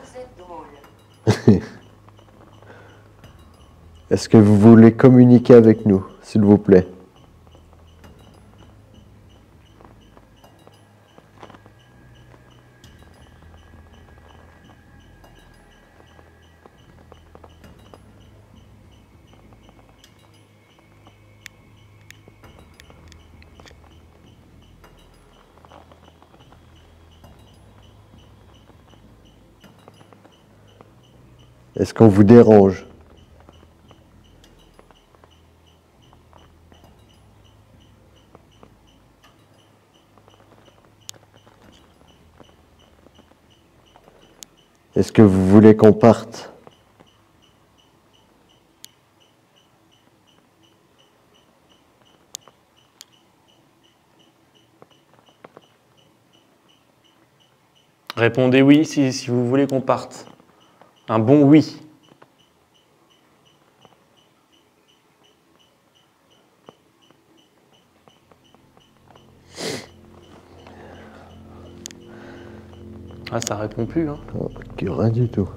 Speaker 4: Vous êtes drôle.
Speaker 3: Est-ce que vous voulez communiquer avec nous, s'il vous plaît? Est-ce qu'on vous dérange? Est-ce que vous voulez qu'on parte?
Speaker 2: Répondez oui si vous voulez qu'on parte. Un bon oui. Ah, ça répond plus, hein.
Speaker 3: Oh, rien du tout.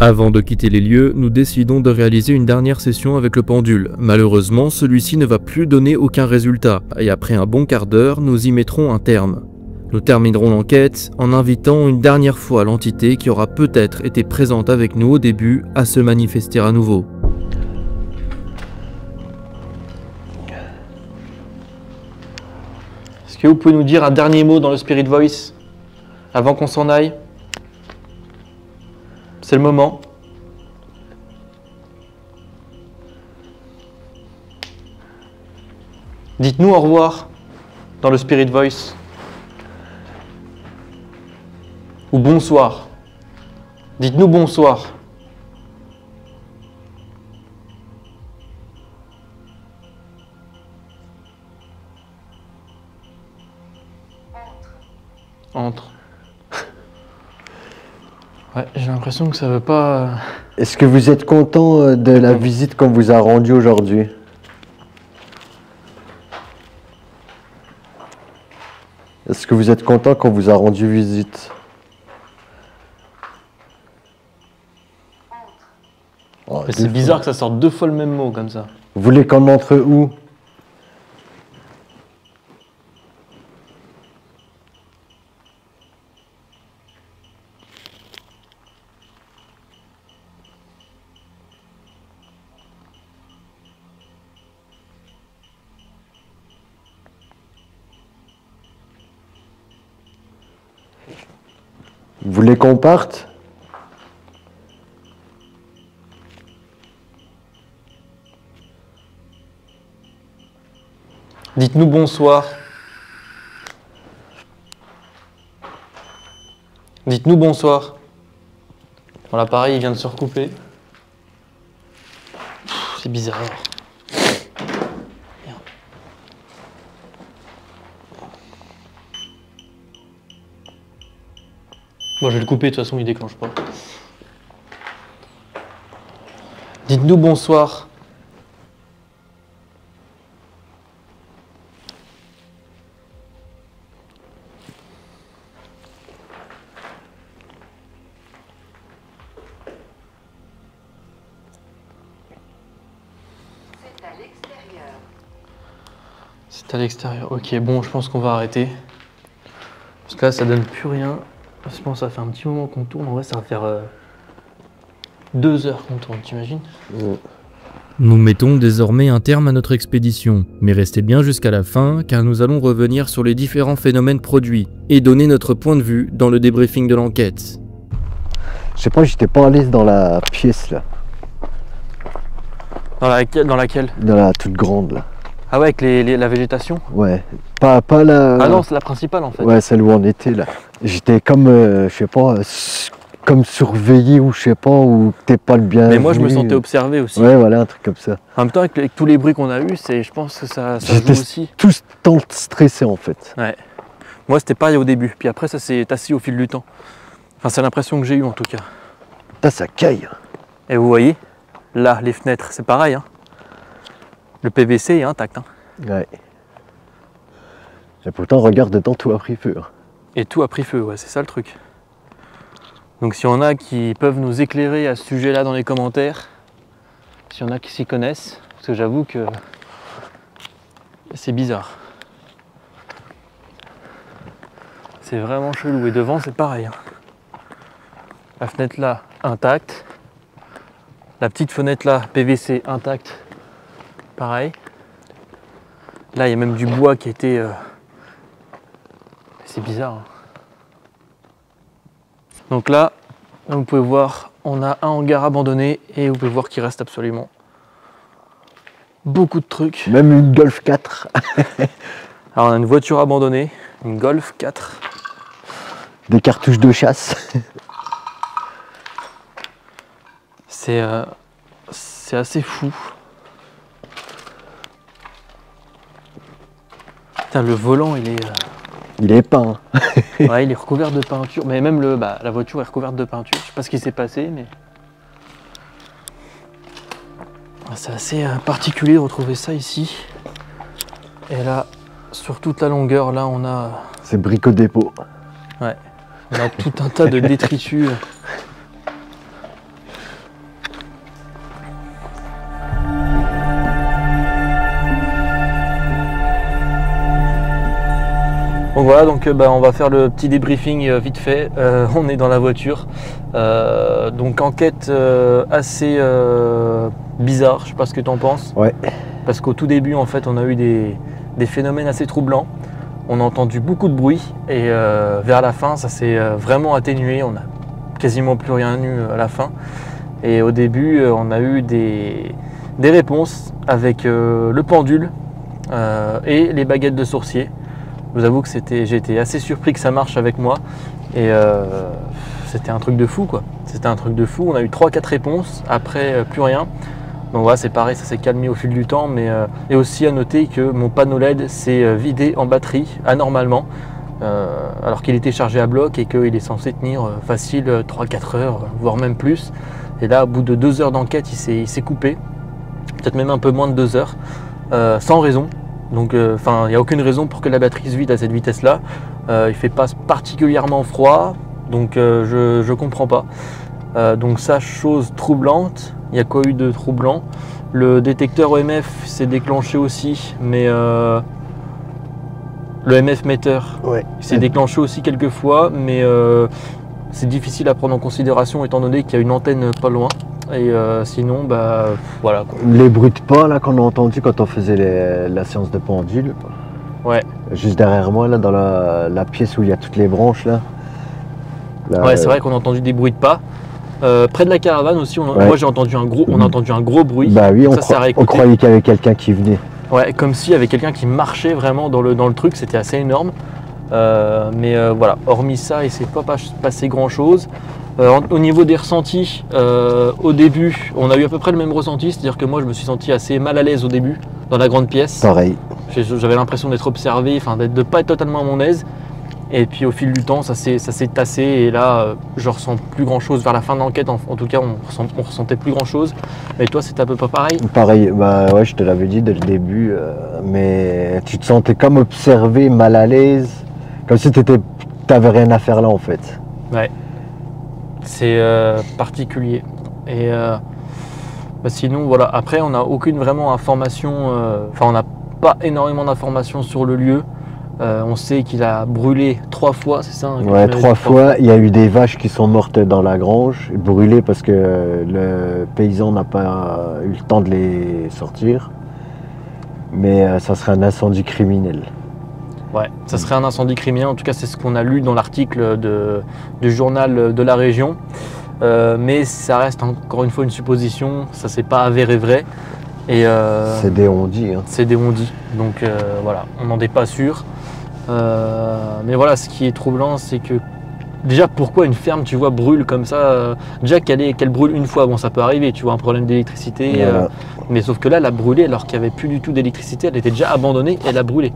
Speaker 1: Avant de quitter les lieux, nous décidons de réaliser une dernière session avec le pendule. Malheureusement, celui-ci ne va plus donner aucun résultat, et après un bon quart d'heure, nous y mettrons un terme. Nous terminerons l'enquête en invitant une dernière fois l'entité qui aura peut-être été présente avec nous au début à se manifester à nouveau.
Speaker 2: Est-ce que vous pouvez nous dire un dernier mot dans le Spirit Voice avant qu'on s'en aille? C'est le moment. Dites-nous au revoir dans le Spirit Voice. Ou bonsoir. Dites-nous bonsoir. Entre. Ouais, j'ai l'impression que ça veut pas...
Speaker 3: Est-ce que vous êtes content de la visite qu'on vous a rendue aujourd'hui? Est-ce que vous êtes content qu'on vous a rendu visite? Oh,
Speaker 2: C'est bizarre que ça sorte deux fois le même mot comme ça.
Speaker 3: Vous voulez qu'on entre où? Vous voulez qu'on parte?
Speaker 2: Dites-nous bonsoir. Dites-nous bonsoir. Bon, l'appareil il vient de se recouper. C'est bizarre. Merde. Bon, je vais le couper, de toute façon il déclenche pas. Dites-nous bonsoir.
Speaker 4: C'est à l'extérieur.
Speaker 2: C'est à l'extérieur. Ok, bon, je pense qu'on va arrêter. Parce que là, ça donne plus rien. Je pense que ça fait un petit moment qu'on tourne. En vrai, ça va faire 2 heures qu'on tourne, t'imagines?
Speaker 1: Nous mettons désormais un terme à notre expédition, mais restez bien jusqu'à la fin car nous allons revenir sur les différents phénomènes produits et donner notre point de vue dans le débriefing de l'enquête.
Speaker 3: Je sais pas, j'étais pas à l'aise dans la pièce là.
Speaker 2: Dans laquelle?
Speaker 3: Dans la toute grande là.
Speaker 2: Ah ouais, avec la végétation?
Speaker 3: Ouais. Pas la.
Speaker 2: Ah non, c'est la principale en fait.
Speaker 3: Ouais, celle où on était là. J'étais comme, je sais pas, comme surveillé ou je sais pas, ou t'es pas le bien.
Speaker 2: Mais moi je me sentais observé aussi.
Speaker 3: Ouais, voilà, un truc comme ça.
Speaker 2: En même temps, avec tous les bruits qu'on a eu, je pense que ça joue aussi.
Speaker 3: Tout ce temps stressé en fait.
Speaker 2: Ouais. Moi c'était pareil au début, puis après ça s'est tassé au fil du temps. Enfin, c'est l'impression que j'ai eue en tout cas.
Speaker 3: Putain, ça caille.
Speaker 2: Et vous voyez, là, les fenêtres, c'est pareil. Hein. Le PVC est intact. Hein.
Speaker 3: Ouais. Et pourtant, regarde dedans, tout a pris feu.
Speaker 2: Et tout a pris feu, ouais, c'est ça le truc. Donc s'il y en a qui peuvent nous éclairer à ce sujet-là dans les commentaires, s'il y en a qui s'y connaissent, parce que j'avoue que c'est bizarre. C'est vraiment chelou. Et devant, c'est pareil. Hein. La fenêtre là, intacte. La petite fenêtre là, PVC, intacte. Pareil. Là, il y a même du bois qui était... C'est bizarre. Hein. Donc là, vous pouvez voir, on a un hangar abandonné et vous pouvez voir qu'il reste absolument beaucoup de trucs.
Speaker 3: Même une Golf 4.
Speaker 2: Alors on a une voiture abandonnée, une Golf 4.
Speaker 3: Des cartouches de chasse.
Speaker 2: C'est assez fou. Putain, le volant, il est...
Speaker 3: Il est peint.
Speaker 2: Ouais, il est recouvert de peinture. Mais même la voiture est recouverte de peinture. Je sais pas ce qui s'est passé, mais... C'est assez particulier de retrouver ça ici. Et là, sur toute la longueur, là, on a...
Speaker 3: C'est Brico Dépôt.
Speaker 2: Ouais. On a tout un tas de détritus. Donc voilà, donc on va faire le petit débriefing vite fait. On est dans la voiture. Donc enquête assez bizarre, je sais pas ce que tu en penses.
Speaker 3: Ouais.
Speaker 2: Parce qu'au tout début, en fait, on a eu des phénomènes assez troublants. On a entendu beaucoup de bruit et vers la fin, ça s'est vraiment atténué. On n'a quasiment plus rien eu à la fin. Et au début, on a eu des réponses avec le pendule et les baguettes de sourcier. Je vous avoue que j'ai été assez surpris que ça marche avec moi et c'était un truc de fou quoi. C'était un truc de fou. On a eu 3-4 réponses, après plus rien. Donc voilà, c'est pareil, ça s'est calmé au fil du temps, mais et aussi à noter que mon panneau LED s'est vidé en batterie anormalement, alors qu'il était chargé à bloc et qu'il est censé tenir facile 3-4 heures, voire même plus. Et là, au bout de 2 heures d'enquête, il s'est coupé, peut-être même un peu moins de 2 heures, sans raison. Donc, il n'y a aucune raison pour que la batterie se vide à cette vitesse-là. Il fait pas particulièrement froid, donc je comprends pas. Donc ça, chose troublante. Il y a quoi eu de troublant? Le détecteur EMF s'est déclenché aussi, mais le EMF metteur s'est déclenché aussi quelques fois, mais c'est difficile à prendre en considération étant donné qu'il y a une antenne pas loin. Et sinon, voilà quoi.
Speaker 3: Les bruits de pas là qu'on a entendu quand on faisait la séance de pendule.
Speaker 2: Ouais.
Speaker 3: Juste derrière moi là, dans la pièce où il y a toutes les branches là.
Speaker 2: Ouais, c'est vrai qu'on a entendu des bruits de pas. Près de la caravane aussi, moi j'ai entendu on a entendu un gros bruit.
Speaker 3: Bah oui,
Speaker 2: ça,
Speaker 3: on croyait qu'il y avait quelqu'un qui venait.
Speaker 2: Ouais, comme s'il y avait quelqu'un qui marchait vraiment dans le truc, c'était assez énorme. Mais voilà, hormis ça, il ne s'est pas passé grand chose. Au niveau des ressentis, au début, on a eu à peu près le même ressenti, c'est-à-dire que moi je me suis senti assez mal à l'aise au début, dans la grande pièce.
Speaker 3: Pareil.
Speaker 2: J'avais l'impression d'être observé, de ne pas être totalement à mon aise. Et puis au fil du temps, ça s'est tassé et là, je ressens plus grand-chose. Vers la fin de l'enquête, en tout cas, on ressentait plus grand-chose. Mais toi, c'était à peu près pareil?
Speaker 3: Pareil, bah ouais, je te l'avais dit dès le début, mais tu te sentais comme observé, mal à l'aise, comme si t'avais rien à faire là en fait.
Speaker 2: Ouais, c'est particulier. Et sinon, voilà, après, on n'a aucune vraiment information, on n'a pas énormément d'informations sur le lieu.
Speaker 1: On sait qu'il a brûlé 3 fois, c'est ça hein,
Speaker 3: Ouais, 3 fois. Il y a eu des vaches qui sont mortes dans la grange, brûlées parce que le paysan n'a pas eu le temps de les sortir. Mais ça serait un incendie criminel.
Speaker 1: Ouais, ça serait un incendie criminel. En tout cas, c'est ce qu'on a lu dans l'article du journal de la région. Mais ça reste encore une fois une supposition. Ça s'est pas avéré vrai. Et
Speaker 3: c'est des on-dit. Hein.
Speaker 1: C'est des on-dit. Donc voilà, on n'en est pas sûr. Mais voilà, ce qui est troublant, c'est que déjà, pourquoi une ferme, tu vois, brûle comme ça déjà qu'elle brûle une fois, bon, ça peut arriver, tu vois, un problème d'électricité.
Speaker 3: Voilà.
Speaker 1: Mais sauf que là, elle a brûlé alors qu'il n'y avait plus du tout d'électricité. Elle était déjà abandonnée, elle a brûlé.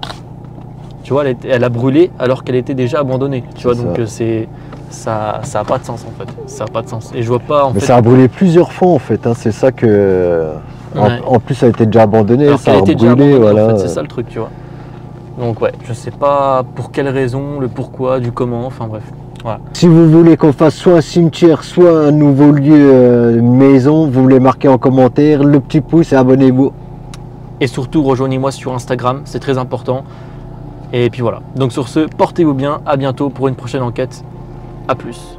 Speaker 1: Tu vois, elle a brûlé alors qu'elle était déjà abandonnée. Tu vois, donc ça a pas de sens en fait. Ça a pas de sens. Et je vois pas
Speaker 3: Mais ça a brûlé plusieurs fois en fait. Hein. C'est ça que.
Speaker 1: Ouais.
Speaker 3: En plus, ça a été déjà abandonné.
Speaker 1: Alors
Speaker 3: ça
Speaker 1: qu'elle
Speaker 3: a
Speaker 1: était déjà
Speaker 3: brûlé,
Speaker 1: abandonnée,
Speaker 3: voilà.
Speaker 1: en fait, c'est ça le truc, tu vois. Donc ouais, je sais pas pour quelle raison, le pourquoi, du comment, enfin bref. Voilà.
Speaker 3: Si vous voulez qu'on fasse soit un cimetière, soit un nouveau lieu, une maison, vous les marquez en commentaire, le petit pouce et abonnez-vous.
Speaker 1: Et surtout, rejoignez-moi sur Instagram, c'est très important. Et puis voilà. Donc sur ce, portez-vous bien, à bientôt pour une prochaine enquête. A plus.